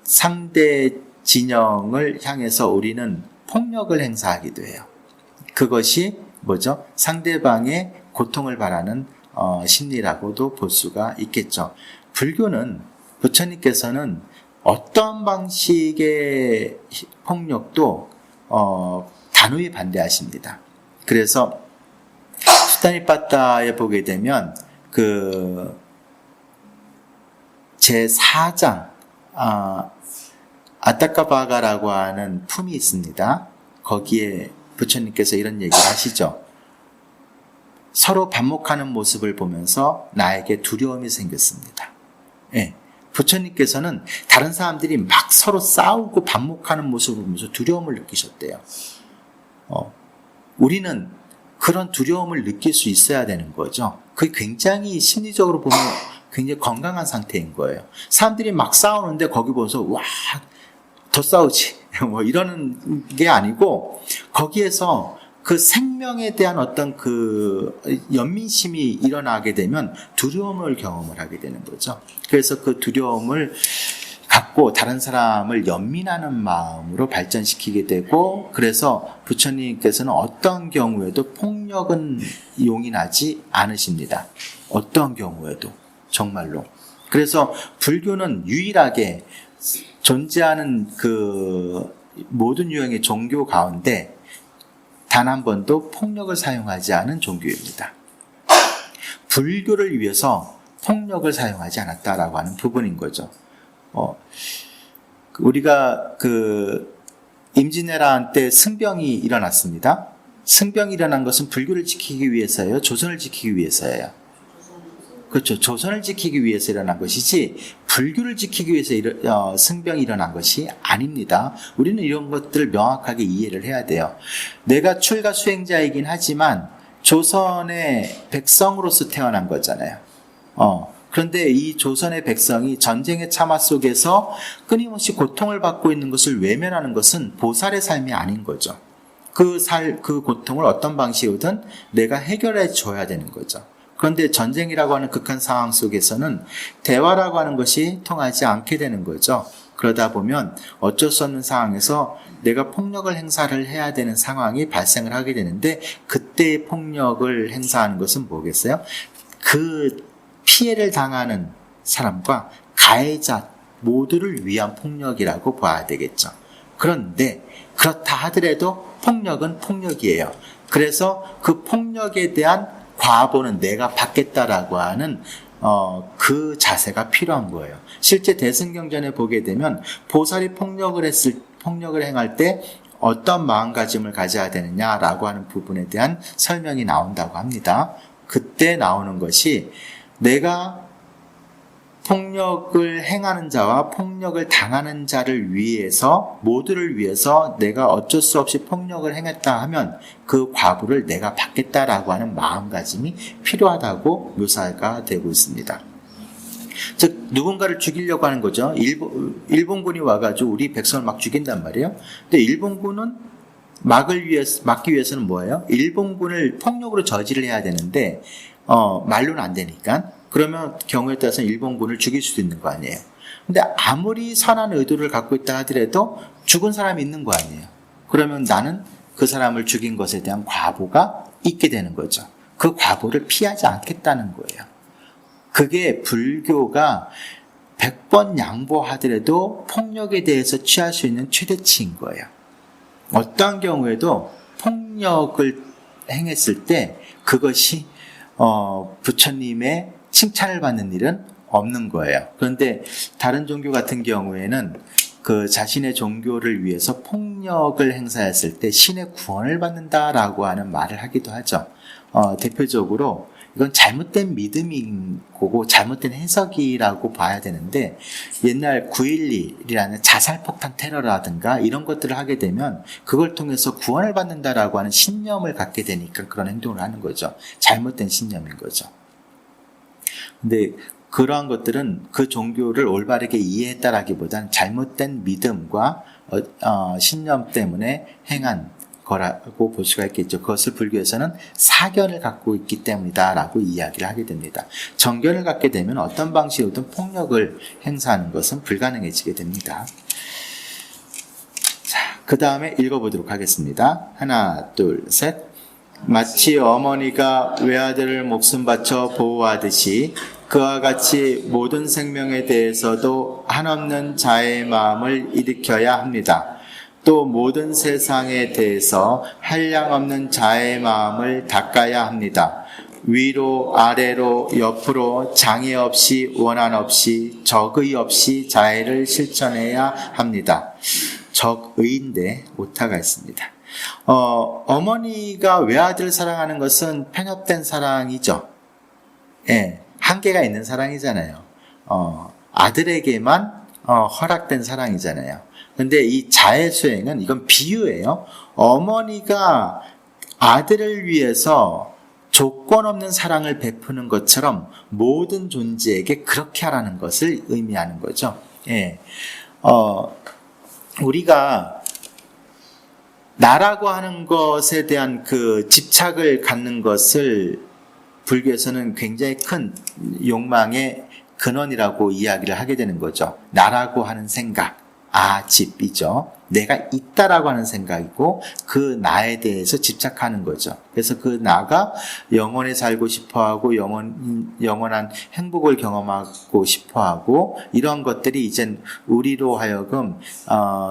상대 진영을 향해서 우리는 폭력을 행사하기도 해요. 그것이 뭐죠? 상대방의 고통을 바라는 심리라고도 볼 수가 있겠죠. 불교는 부처님께서는 어떤 방식의 폭력도 단호히 반대하십니다. 그래서 수타니빠따에 보게 되면 그 제4장 아타카바가라고 하는 품이 있습니다. 거기에 부처님께서 이런 얘기를 하시죠. 서로 반목하는 모습을 보면서 나에게 두려움이 생겼습니다. 예, 부처님께서는 다른 사람들이 막 서로 싸우고 반목하는 모습을 보면서 두려움을 느끼셨대요. 우리는 그런 두려움을 느낄 수 있어야 되는 거죠. 그게 굉장히 심리적으로 보면 굉장히 건강한 상태인 거예요. 사람들이 막 싸우는데 거기 보면서 와, 더 싸우지 뭐 이러는 게 아니고 거기에서 그 생명에 대한 어떤 그 연민심이 일어나게 되면 두려움을 경험을 하게 되는 거죠. 그래서 그 두려움을 갖고 다른 사람을 연민하는 마음으로 발전시키게 되고, 그래서 부처님께서는 어떤 경우에도 폭력은 용인하지 않으십니다. 어떤 경우에도 정말로. 그래서 불교는 유일하게 존재하는 그 모든 유형의 종교 가운데 단 한 번도 폭력을 사용하지 않은 종교입니다. 불교를 위해서 폭력을 사용하지 않았다라고 하는 부분인 거죠. 우리가 그 임진왜란 때 승병이 일어났습니다. 승병이 일어난 것은 불교를 지키기 위해서예요? 조선을 지키기 위해서예요? 그렇죠. 조선을 지키기 위해서 일어난 것이지 불교를 지키기 위해서 승병이 일어난 것이 아닙니다. 우리는 이런 것들을 명확하게 이해를 해야 돼요. 내가 출가 수행자이긴 하지만 조선의 백성으로서 태어난 거잖아요. 그런데 이 조선의 백성이 전쟁의 참화 속에서 끊임없이 고통을 받고 있는 것을 외면하는 것은 보살의 삶이 아닌 거죠. 그 고통을 어떤 방식이든 내가 해결해 줘야 되는 거죠. 그런데 전쟁이라고 하는 극한 상황 속에서는 대화라고 하는 것이 통하지 않게 되는 거죠. 그러다 보면 어쩔 수 없는 상황에서 내가 폭력을 행사를 해야 되는 상황이 발생을 하게 되는데, 그때의 폭력을 행사하는 것은 뭐겠어요? 그 피해를 당하는 사람과 가해자 모두를 위한 폭력이라고 봐야 되겠죠. 그런데 그렇다 하더라도 폭력은 폭력이에요. 그래서 그 폭력에 대한 과보는 내가 받겠다라고 하는 그 자세가 필요한 거예요. 실제 대승경전에 보게 되면 보살이 폭력을 행할 때 어떤 마음가짐을 가져야 되느냐라고 하는 부분에 대한 설명이 나온다고 합니다. 그때 나오는 것이 내가 폭력을 행하는 자와 폭력을 당하는 자를 위해서, 모두를 위해서 내가 어쩔 수 없이 폭력을 행했다 하면 그 과부를 내가 받겠다라고 하는 마음가짐이 필요하다고 묘사가 되고 있습니다. 즉 누군가를 죽이려고 하는 거죠. 일본군이 와가지고 우리 백성을 막 죽인단 말이에요. 근데 일본군은 막기 위해서는 뭐예요? 일본군을 폭력으로 저지를 해야 되는데 말로는 안 되니까, 그러면 경우에 따라서 일본군을 죽일 수도 있는 거 아니에요. 근데 아무리 선한 의도를 갖고 있다 하더라도 죽은 사람이 있는 거 아니에요. 그러면 나는 그 사람을 죽인 것에 대한 과보가 있게 되는 거죠. 그 과보를 피하지 않겠다는 거예요. 그게 불교가 100번 양보하더라도 폭력에 대해서 취할 수 있는 최대치인 거예요. 어떠한 경우에도 폭력을 행했을 때 그것이 부처님의 칭찬을 받는 일은 없는 거예요. 그런데 다른 종교 같은 경우에는 그 자신의 종교를 위해서 폭력을 행사했을 때 신의 구원을 받는다라고 하는 말을 하기도 하죠. 대표적으로 이건 잘못된 믿음인 거고 잘못된 해석이라고 봐야 되는데, 옛날 9.11이라는 자살폭탄 테러라든가 이런 것들을 하게 되면 그걸 통해서 구원을 받는다라고 하는 신념을 갖게 되니까 그런 행동을 하는 거죠. 잘못된 신념인 거죠. 근데 그러한 것들은 그 종교를 올바르게 이해했다라기보다는 잘못된 믿음과 신념 때문에 행한 거라고 볼 수가 있겠죠. 그것을 불교에서는 사견을 갖고 있기 때문이다라고 이야기를 하게 됩니다. 정견을 갖게 되면 어떤 방식으로든 폭력을 행사하는 것은 불가능해지게 됩니다. 자, 그 다음에 읽어보도록 하겠습니다. 하나, 둘, 셋. 마치 어머니가 외아들을 목숨 바쳐 보호하듯이 그와 같이 모든 생명에 대해서도 한없는 자애의 마음을 일으켜야 합니다. 또 모든 세상에 대해서 한량없는 자애의 마음을 닦아야 합니다. 위로 아래로 옆으로 장애 없이 원한 없이 적의 없이 자애를 실천해야 합니다. 적의인데 오타가 있습니다. 어머니가 외아들을 사랑하는 것은 편협된 사랑이죠. 예, 한계가 있는 사랑이잖아요. 아들에게만 허락된 사랑이잖아요. 근데 이 자애 수행은 이건 비유예요. 어머니가 아들을 위해서 조건 없는 사랑을 베푸는 것처럼 모든 존재에게 그렇게 하라는 것을 의미하는 거죠. 예. 우리가 나라고 하는 것에 대한 그 집착을 갖는 것을 불교에서는 굉장히 큰 욕망의 근원이라고 이야기를 하게 되는 거죠. 나라고 하는 생각. 집이죠. 내가 있다라고 하는 생각이고 그 나에 대해서 집착하는 거죠. 그래서 그 나가 영원히 살고 싶어하고 영원한 행복을 경험하고 싶어하고 이런 것들이 이젠 우리로 하여금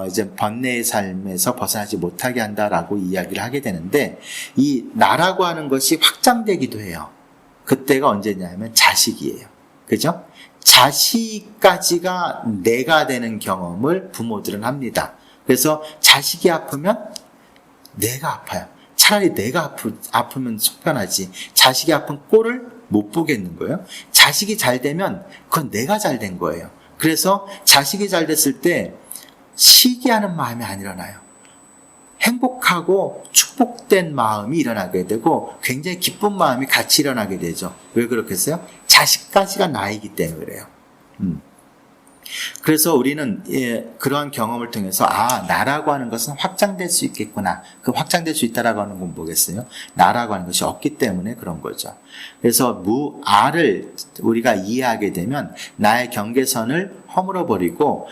이제 번뇌의 삶에서 벗어나지 못하게 한다라고 이야기를 하게 되는데, 이 나라고 하는 것이 확장되기도 해요. 그때가 언제냐면 자식이에요. 그죠? 자식까지가 내가 되는 경험을 부모들은 합니다. 그래서 자식이 아프면 내가 아파요. 차라리 내가 아프면 속편하지. 자식이 아픈 꼴을 못 보겠는 거예요. 자식이 잘 되면 그건 내가 잘 된 거예요. 그래서 자식이 잘 됐을 때 시기하는 마음이 안 일어나요. 행복하고 축복된 마음이 일어나게 되고 굉장히 기쁜 마음이 같이 일어나게 되죠. 왜 그렇겠어요? 자식까지가 나이기 때문에 그래요. 그래서 우리는 그러한 경험을 통해서 나라고 하는 것은 확장될 수 있겠구나. 그 확장될 수 있다라고 하는 건 뭐겠어요? 나라고 하는 것이 없기 때문에 그런 거죠. 그래서 무아를 우리가 이해하게 되면 나의 경계선을 허물어버리고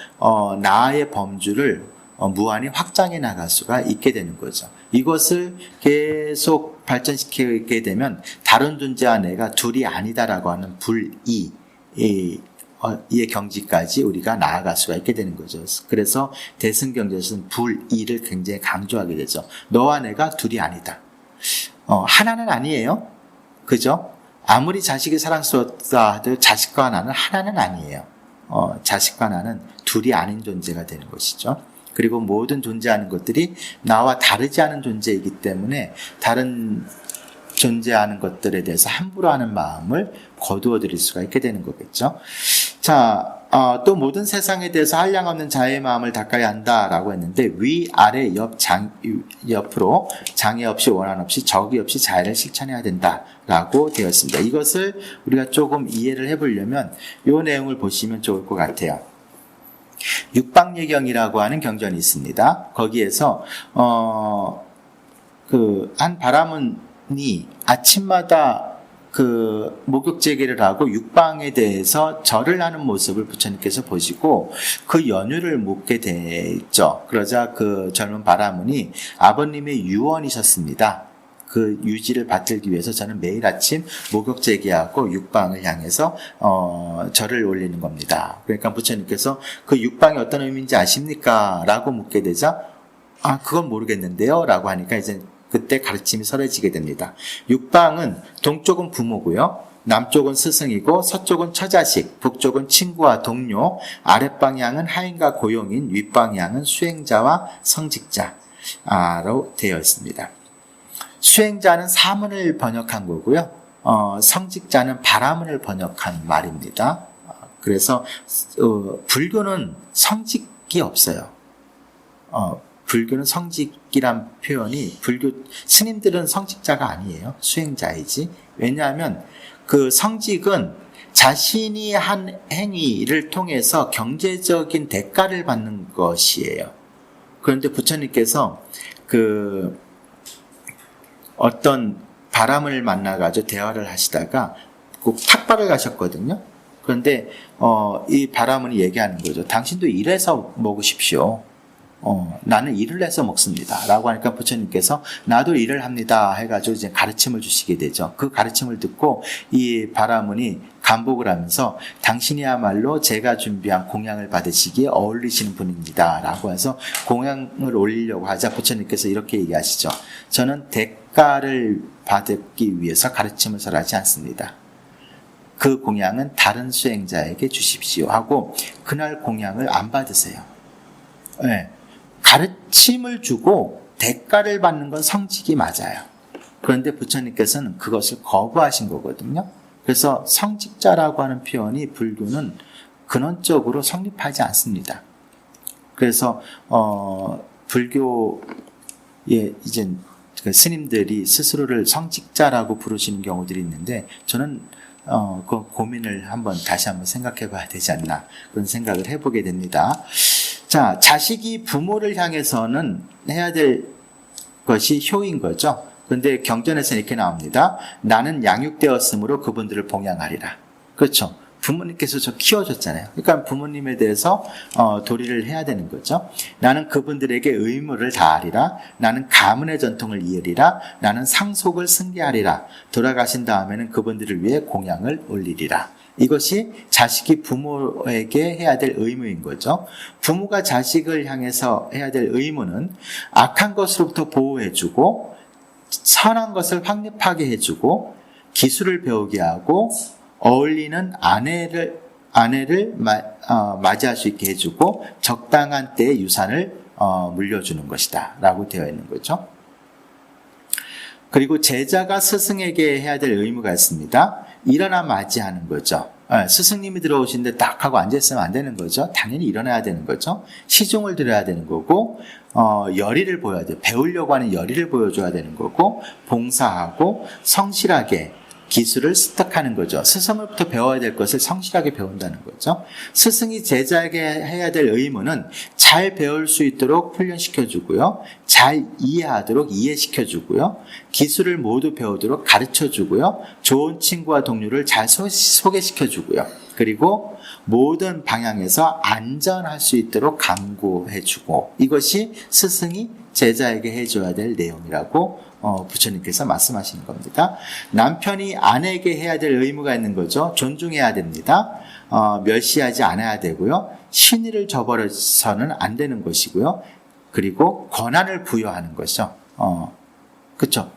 나의 범주를 무한히 확장해 나갈 수가 있게 되는 거죠. 이것을 계속 발전시키게 되면 다른 존재와 내가 둘이 아니다라고 하는 불이의 경지까지 우리가 나아갈 수가 있게 되는 거죠. 그래서 대승경제에서는 불이를 굉장히 강조하게 되죠. 너와 내가 둘이 아니다. 하나는 아니에요. 그죠? 아무리 자식이 사랑스럽다 하도 자식과 나는 하나는 아니에요. 자식과 나는 둘이 아닌 존재가 되는 것이죠. 그리고 모든 존재하는 것들이 나와 다르지 않은 존재이기 때문에 다른 존재하는 것들에 대해서 함부로 하는 마음을 거두어 드릴 수가 있게 되는 거겠죠. 자, 또 모든 세상에 대해서 한량없는 자애의 마음을 닦아야 한다라고 했는데 위, 아래, 옆으로 장애 없이 원한 없이 적이 없이 자애를 실천해야 된다라고 되어 있습니다. 이것을 우리가 조금 이해를 해보려면 이 내용을 보시면 좋을 것 같아요. 육방예경이라고 하는 경전이 있습니다. 거기에서 한 바라문이 아침마다 목욕제계를 하고 육방에 대해서 절을 하는 모습을 부처님께서 보시고 그 연유를 묻게 됐죠. 그러자 그 젊은 바라문이 아버님의 유언이셨습니다. 그 유지를 받들기 위해서 저는 매일 아침 목욕제계하고 육방을 향해서 절을 올리는 겁니다. 그러니까 부처님께서 그 육방이 어떤 의미인지 아십니까? 라고 묻게 되자 그건 모르겠는데요 라고 하니까 이제 그때 가르침이 설해지게 됩니다. 육방은 동쪽은 부모고요. 남쪽은 스승이고 서쪽은 처자식, 북쪽은 친구와 동료, 아랫방향은 하인과 고용인, 윗방향은 수행자와 성직자로 되어 있습니다. 수행자는 사문을 번역한 거고요. 성직자는 바라문을 번역한 말입니다. 그래서 불교는 성직이 없어요. 불교는 성직이란 표현이 불교 스님들은 성직자가 아니에요. 수행자이지. 왜냐하면 그 성직은 자신이 한 행위를 통해서 경제적인 대가를 받는 것이에요. 그런데 부처님께서 어떤 바람을 만나가지고 대화를 하시다가 꼭 탁발을 가셨거든요. 그런데 이 바람은 얘기하는 거죠. 당신도 일해서 먹으십시오. 나는 일을 해서 먹습니다. 라고 하니까 부처님께서 나도 일을 합니다. 해가지고 이제 가르침을 주시게 되죠. 그 가르침을 듣고 이 바라문이 감복을 하면서 당신이야말로 제가 준비한 공양을 받으시기에 어울리시는 분입니다. 라고 해서 공양을 올리려고 하자 부처님께서 이렇게 얘기하시죠. 저는 대가를 받기 위해서 가르침을 설하지 않습니다. 그 공양은 다른 수행자에게 주십시오 하고 그날 공양을 안 받으세요. 네. 가르침을 주고 대가를 받는 건 성직이 맞아요. 그런데 부처님께서는 그것을 거부하신 거거든요. 그래서 성직자라고 하는 표현이 불교는 근원적으로 성립하지 않습니다. 그래서 불교의 이제 스님들이 스스로를 성직자라고 부르시는 경우들이 있는데 저는 그 고민을 다시 한번 생각해 봐야 되지 않나 그런 생각을 해보게 됩니다. 자, 자식이 부모를 향해서는 해야 될 것이 효인 거죠. 그런데 경전에서 이렇게 나옵니다. 나는 양육되었으므로 그분들을 봉양하리라. 그렇죠. 부모님께서 저 키워줬잖아요. 그러니까 부모님에 대해서 도리를 해야 되는 거죠. 나는 그분들에게 의무를 다하리라. 나는 가문의 전통을 이으리라. 나는 상속을 승계하리라. 돌아가신 다음에는 그분들을 위해 공양을 올리리라. 이것이 자식이 부모에게 해야 될 의무인 거죠. 부모가 자식을 향해서 해야 될 의무는 악한 것으로부터 보호해주고 선한 것을 확립하게 해주고 기술을 배우게 하고 어울리는 아내를 맞이할 수 있게 해주고 적당한 때에 유산을 물려주는 것이다 라고 되어 있는 거죠. 그리고 제자가 스승에게 해야 될 의무가 있습니다. 일어나 맞이하는 거죠. 스승님이 들어오시는데 딱 하고 앉아있으면 안 되는 거죠. 당연히 일어나야 되는 거죠. 시중을 들어야 되는 거고 열의를 보여야 돼요. 배우려고 하는 열의를 보여줘야 되는 거고 봉사하고 성실하게 기술을 습득하는 거죠. 스승으로부터 배워야 될 것을 성실하게 배운다는 거죠. 스승이 제자에게 해야 될 의무는 잘 배울 수 있도록 훈련시켜주고요. 잘 이해하도록 이해시켜주고요. 기술을 모두 배우도록 가르쳐주고요. 좋은 친구와 동료를 잘 소개시켜주고요. 그리고 모든 방향에서 안전할 수 있도록 강구해주고 이것이 스승이 제자에게 해줘야 될 내용이라고 부처님께서 말씀하시는 겁니다. 남편이 아내에게 해야 될 의무가 있는 거죠. 존중해야 됩니다. 멸시하지 않아야 되고요. 신의를 저버려서는 안 되는 것이고요. 그리고 권한을 부여하는 것이죠. 그렇죠.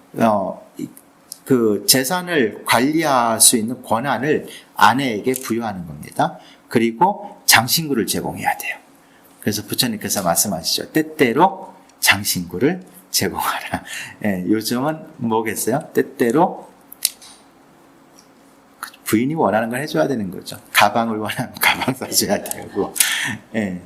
그 재산을 관리할 수 있는 권한을 아내에게 부여하는 겁니다. 그리고 장신구를 제공해야 돼요. 그래서 부처님께서 말씀하시죠. 때때로 장신구를 제공하라. 예, 요즘은 뭐겠어요? 때때로 부인이 원하는 걸 해줘야 되는 거죠. 가방을 원하면 가방 사줘야 되고, 예,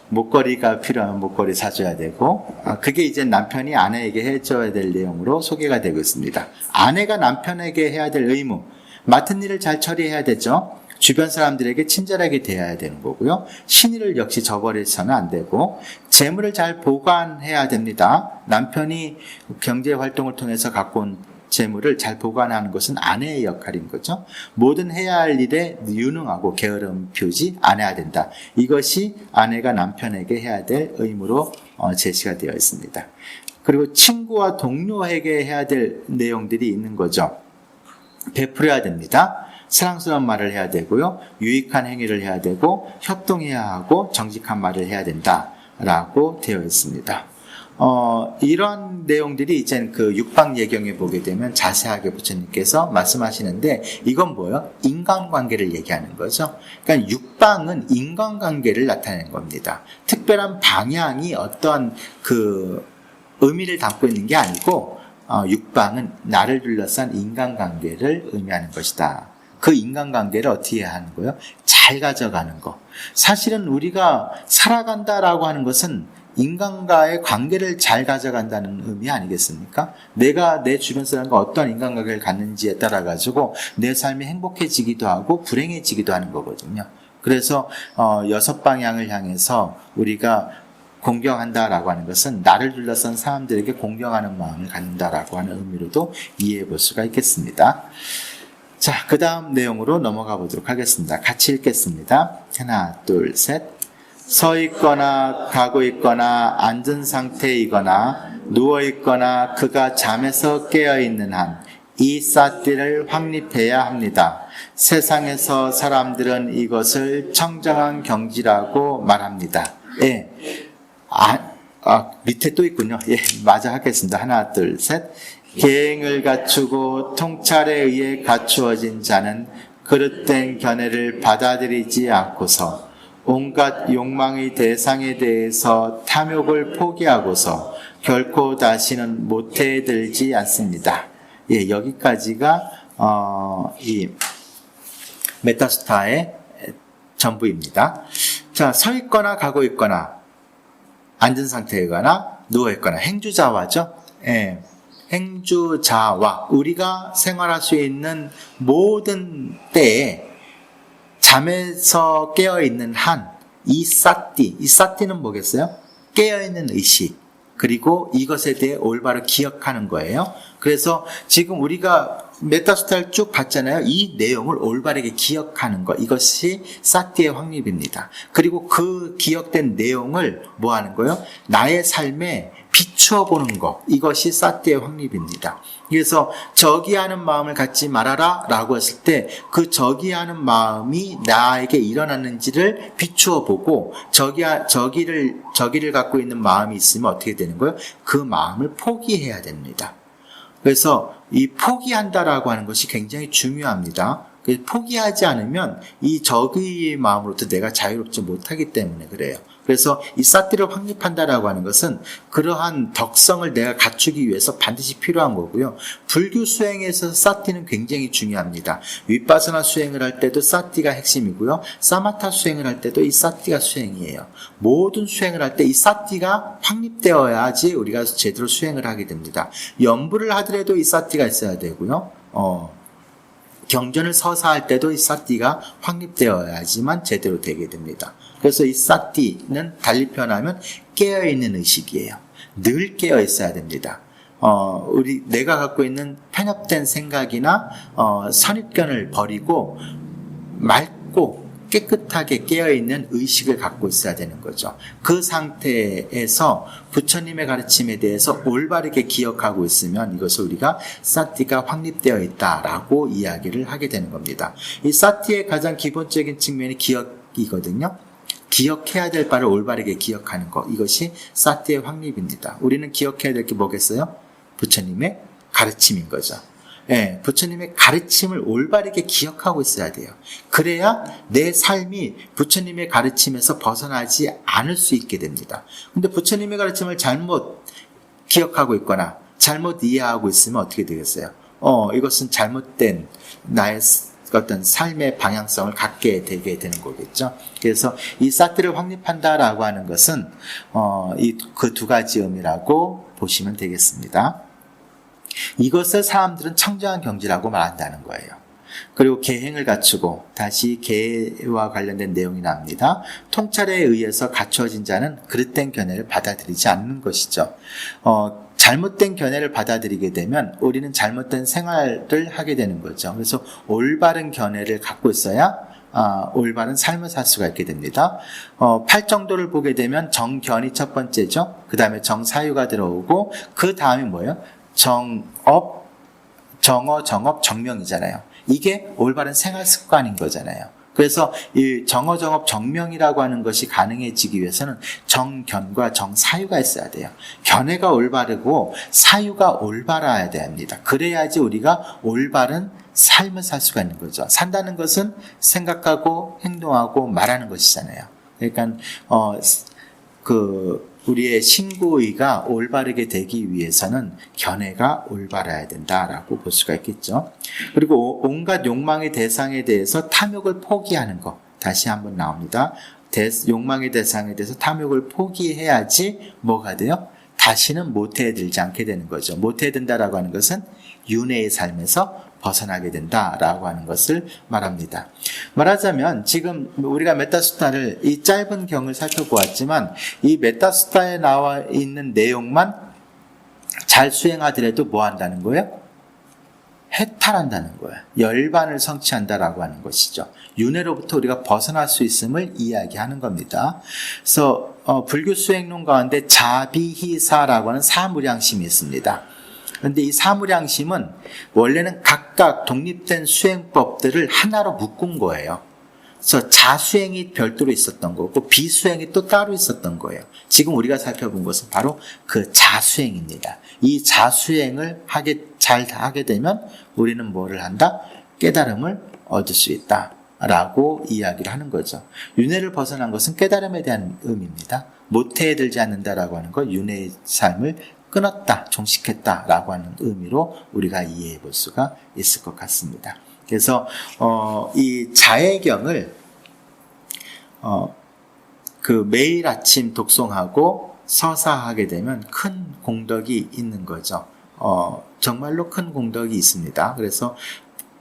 목걸이가 필요하면 목걸이 사줘야 되고, 그게 이제 남편이 아내에게 해줘야 될 내용으로 소개가 되고 있습니다. 아내가 남편에게 해야 될 의무, 맡은 일을 잘 처리해야 되죠. 주변 사람들에게 친절하게 대해야 되는 거고요. 신의를 역시 저버려서는 안 되고, 재물을 잘 보관해야 됩니다. 남편이 경제 활동을 통해서 갖고 온 재물을 잘 보관하는 것은 아내의 역할인 거죠. 모든 해야 할 일에 유능하고 게으름 피우지 않아야 된다. 이것이 아내가 남편에게 해야 될 의무로 제시가 되어 있습니다. 그리고 친구와 동료에게 해야 될 내용들이 있는 거죠. 베풀어야 됩니다. 사랑스러운 말을 해야 되고요. 유익한 행위를 해야 되고, 협동해야 하고, 정직한 말을 해야 된다라고 되어 있습니다. 이런 내용들이 이제 그 육방 예경에 보게 되면 자세하게 부처님께서 말씀하시는데, 이건 뭐예요? 인간관계를 얘기하는 거죠. 그러니까 육방은 인간관계를 나타내는 겁니다. 특별한 방향이 어떤 그 의미를 담고 있는 게 아니고, 육방은 나를 둘러싼 인간관계를 의미하는 것이다. 그 인간관계를 어떻게 하는 거예요? 잘 가져가는 거. 사실은 우리가 살아간다라고 하는 것은 인간과의 관계를 잘 가져간다는 의미 아니겠습니까? 내가 내 주변 사람과 어떤 인간관계를 갖는지에 따라 가지고 내 삶이 행복해지기도 하고 불행해지기도 하는 거거든요. 그래서 6방향을 향해서 우리가 공경한다라고 하는 것은 나를 둘러싼 사람들에게 공경하는 마음을 갖는다라고 하는 의미로도 이해해 볼 수가 있겠습니다. 자, 그 다음 내용으로 넘어가 보도록 하겠습니다. 같이 읽겠습니다. 하나, 둘, 셋. 서 있거나 가고 있거나 앉은 상태이거나 누워 있거나 그가 잠에서 깨어 있는 한 이 사띠를 확립해야 합니다. 세상에서 사람들은 이것을 청정한 경지라고 말합니다. 예. 밑에 또 있군요. 예, 마저 하겠습니다. 하나, 둘, 셋. 계행을 갖추고 통찰에 의해 갖추어진 자는 그릇된 견해를 받아들이지 않고서 온갖 욕망의 대상에 대해서 탐욕을 포기하고서 결코 다시는 모태에 들지 않습니다. 예, 여기까지가 이 메타스타의 전부입니다. 자, 서 있거나 가고 있거나 앉은 상태이거나 누워 있거나 행주자와죠. 예, 행주자와 우리가 생활할 수 있는 모든 때에 잠에서 깨어있는 한, 이 사띠는 뭐겠어요? 깨어있는 의식, 그리고 이것에 대해 올바로 기억하는 거예요. 그래서 지금 우리가 메타스타를 쭉 봤잖아요. 이 내용을 올바르게 기억하는 것, 이것이 사띠의 확립입니다. 그리고 그 기억된 내용을 뭐 하는 거예요? 나의 삶에 비추어 보는 것, 이것이 사띠의 확립입니다. 그래서 저기하는 마음을 갖지 말아라 라고 했을 때 그 저기하는 마음이 나에게 일어났는지를 비추어 보고 저기를 갖고 있는 마음이 있으면 어떻게 되는 거예요? 그 마음을 포기해야 됩니다. 그래서 이 포기한다라고 하는 것이 굉장히 중요합니다. 포기하지 않으면 이 저기의 마음으로부터 내가 자유롭지 못하기 때문에 그래요. 그래서 이 사띠를 확립한다라고 하는 것은 그러한 덕성을 내가 갖추기 위해서 반드시 필요한 거고요. 불교 수행에서 사띠는 굉장히 중요합니다. 윗바사나 수행을 할 때도 사띠가 핵심이고요. 사마타 수행을 할 때도 이 사띠가 수행이에요. 모든 수행을 할 때 이 사띠가 확립되어야지 우리가 제대로 수행을 하게 됩니다. 연부를 하더라도 이 사띠가 있어야 되고요. 경전을 서사할 때도 이 사띠가 확립되어야지만 제대로 되게 됩니다. 그래서 이 사띠는 달리 표현하면 깨어있는 의식이에요. 늘 깨어 있어야 됩니다. 내가 갖고 있는 편협된 생각이나 선입견을 버리고 맑고 깨끗하게 깨어있는 의식을 갖고 있어야 되는 거죠. 그 상태에서 부처님의 가르침에 대해서 올바르게 기억하고 있으면 이것을 우리가 사띠가 확립되어 있다라고 이야기를 하게 되는 겁니다. 이 사띠의 가장 기본적인 측면이 기억이거든요. 기억해야 될 바를 올바르게 기억하는 것, 이것이 사띠의 확립입니다. 우리는 기억해야 될 게 뭐겠어요? 부처님의 가르침인 거죠. 예, 부처님의 가르침을 올바르게 기억하고 있어야 돼요. 그래야 내 삶이 부처님의 가르침에서 벗어나지 않을 수 있게 됩니다. 근데 부처님의 가르침을 잘못 기억하고 있거나 잘못 이해하고 있으면 어떻게 되겠어요? 이것은 잘못된 나의 어떤 삶의 방향성을 갖게 되게 되는 거겠죠. 그래서 이 사티를 확립한다라고 하는 것은 그 두 가지 의미라고 보시면 되겠습니다. 이것을 사람들은 청정한 경지라고 말한다는 거예요. 그리고 계행을 갖추고, 다시 계와 관련된 내용이 나옵니다. 통찰에 의해서 갖추어진 자는 그릇된 견해를 받아들이지 않는 것이죠. 잘못된 견해를 받아들이게 되면 우리는 잘못된 생활을 하게 되는 거죠. 그래서 올바른 견해를 갖고 있어야 올바른 삶을 살 수가 있게 됩니다. 팔정도를 보게 되면 정견이 첫 번째죠. 그 다음에 정사유가 들어오고, 그 다음이 뭐예요? 정업, 정명이잖아요. 이게 올바른 생활 습관인 거잖아요. 그래서 이 정업, 정명이라고 하는 것이 가능해지기 위해서는 정견과 정사유가 있어야 돼요. 견해가 올바르고 사유가 올바라야 됩니다. 그래야지 우리가 올바른 삶을 살 수가 있는 거죠. 산다는 것은 생각하고 행동하고 말하는 것이잖아요. 그러니까 우리의 신구의가 올바르게 되기 위해서는 견해가 올바라야 된다라고 볼 수가 있겠죠. 그리고 온갖 욕망의 대상에 대해서 탐욕을 포기하는 것, 다시 한번 나옵니다. 욕망의 대상에 대해서 탐욕을 포기해야지 뭐가 돼요? 다시는 모태에 들지 않게 되는 거죠. 모태에 든다라고 하는 것은 윤회의 삶에서 벗어나게 된다라고 하는 것을 말합니다. 말하자면 지금 우리가 메타수타를, 이 짧은 경을 살펴보았지만 이 메타수타에 나와 있는 내용만 잘 수행하더라도 뭐 한다는 거예요? 해탈한다는 거예요. 열반을 성취한다라고 하는 것이죠. 윤회로부터 우리가 벗어날 수 있음을 이야기하는 겁니다. 그래서 불교 수행론 가운데 자비희사라고 하는 사무량심이 있습니다. 그런데 이 사무량심은 원래는 각각 독립된 수행법들을 하나로 묶은 거예요. 그래서 자수행이 별도로 있었던 거고 비수행이 또 따로 있었던 거예요. 지금 우리가 살펴본 것은 바로 그 자수행입니다. 이 자수행을 잘 하게 되면 우리는 뭐를 한다? 깨달음을 얻을 수 있다라고 이야기를 하는 거죠. 윤회를 벗어난 것은 깨달음에 대한 의미입니다. 모태에 들지 않는다라고 하는 것, 윤회의 삶을 끊었다, 종식했다라고 하는 의미로 우리가 이해해 볼 수가 있을 것 같습니다. 그래서 이 자해경을 매일 아침 독송하고 서사하게 되면 큰 공덕이 있는 거죠. 정말로 큰 공덕이 있습니다. 그래서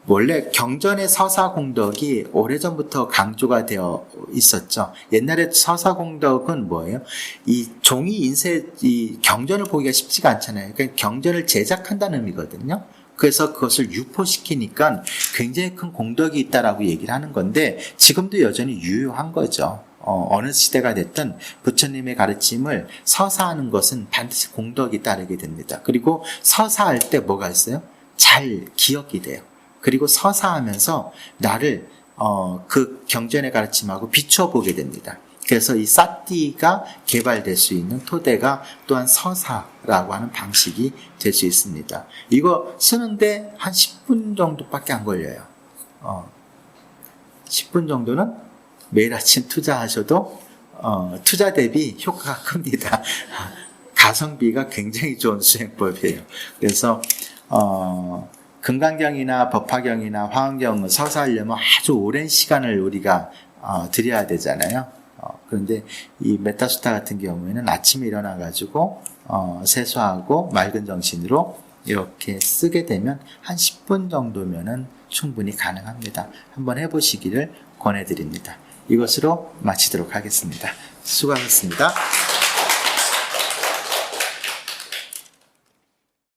원래 경전의 서사 공덕이 오래전부터 강조가 되어 있었죠. 옛날에 서사 공덕은 뭐예요? 이 종이 이 경전을 보기가 쉽지가 않잖아요. 그러니까 경전을 제작한다는 의미거든요. 그래서 그것을 유포시키니까 굉장히 큰 공덕이 있다라고 얘기를 하는 건데, 지금도 여전히 유효한 거죠. 어느 시대가 됐든 부처님의 가르침을 서사하는 것은 반드시 공덕이 따르게 됩니다. 그리고 서사할 때 뭐가 있어요? 잘 기억이 돼요. 그리고 서사하면서 나를 그 경전의 가르침하고 비추어 보게 됩니다. 그래서 이 사띠가 개발될 수 있는 토대가 또한 서사라고 하는 방식이 될 수 있습니다. 이거 쓰는데 한 10분 정도밖에 안 걸려요. 10분 정도는 매일 아침 투자하셔도 투자 대비 효과가 큽니다. 가성비가 굉장히 좋은 수행법이에요. 그래서 금강경이나 법화경이나 화엄경을 서사하려면 아주 오랜 시간을 우리가 들여야 되잖아요. 그런데 이 메타수타 같은 경우에는 아침에 일어나가지고 세수하고 맑은 정신으로 이렇게 쓰게 되면 한 10분 정도면은 충분히 가능합니다. 한번 해보시기를 권해드립니다. 이것으로 마치도록 하겠습니다. 수고하셨습니다.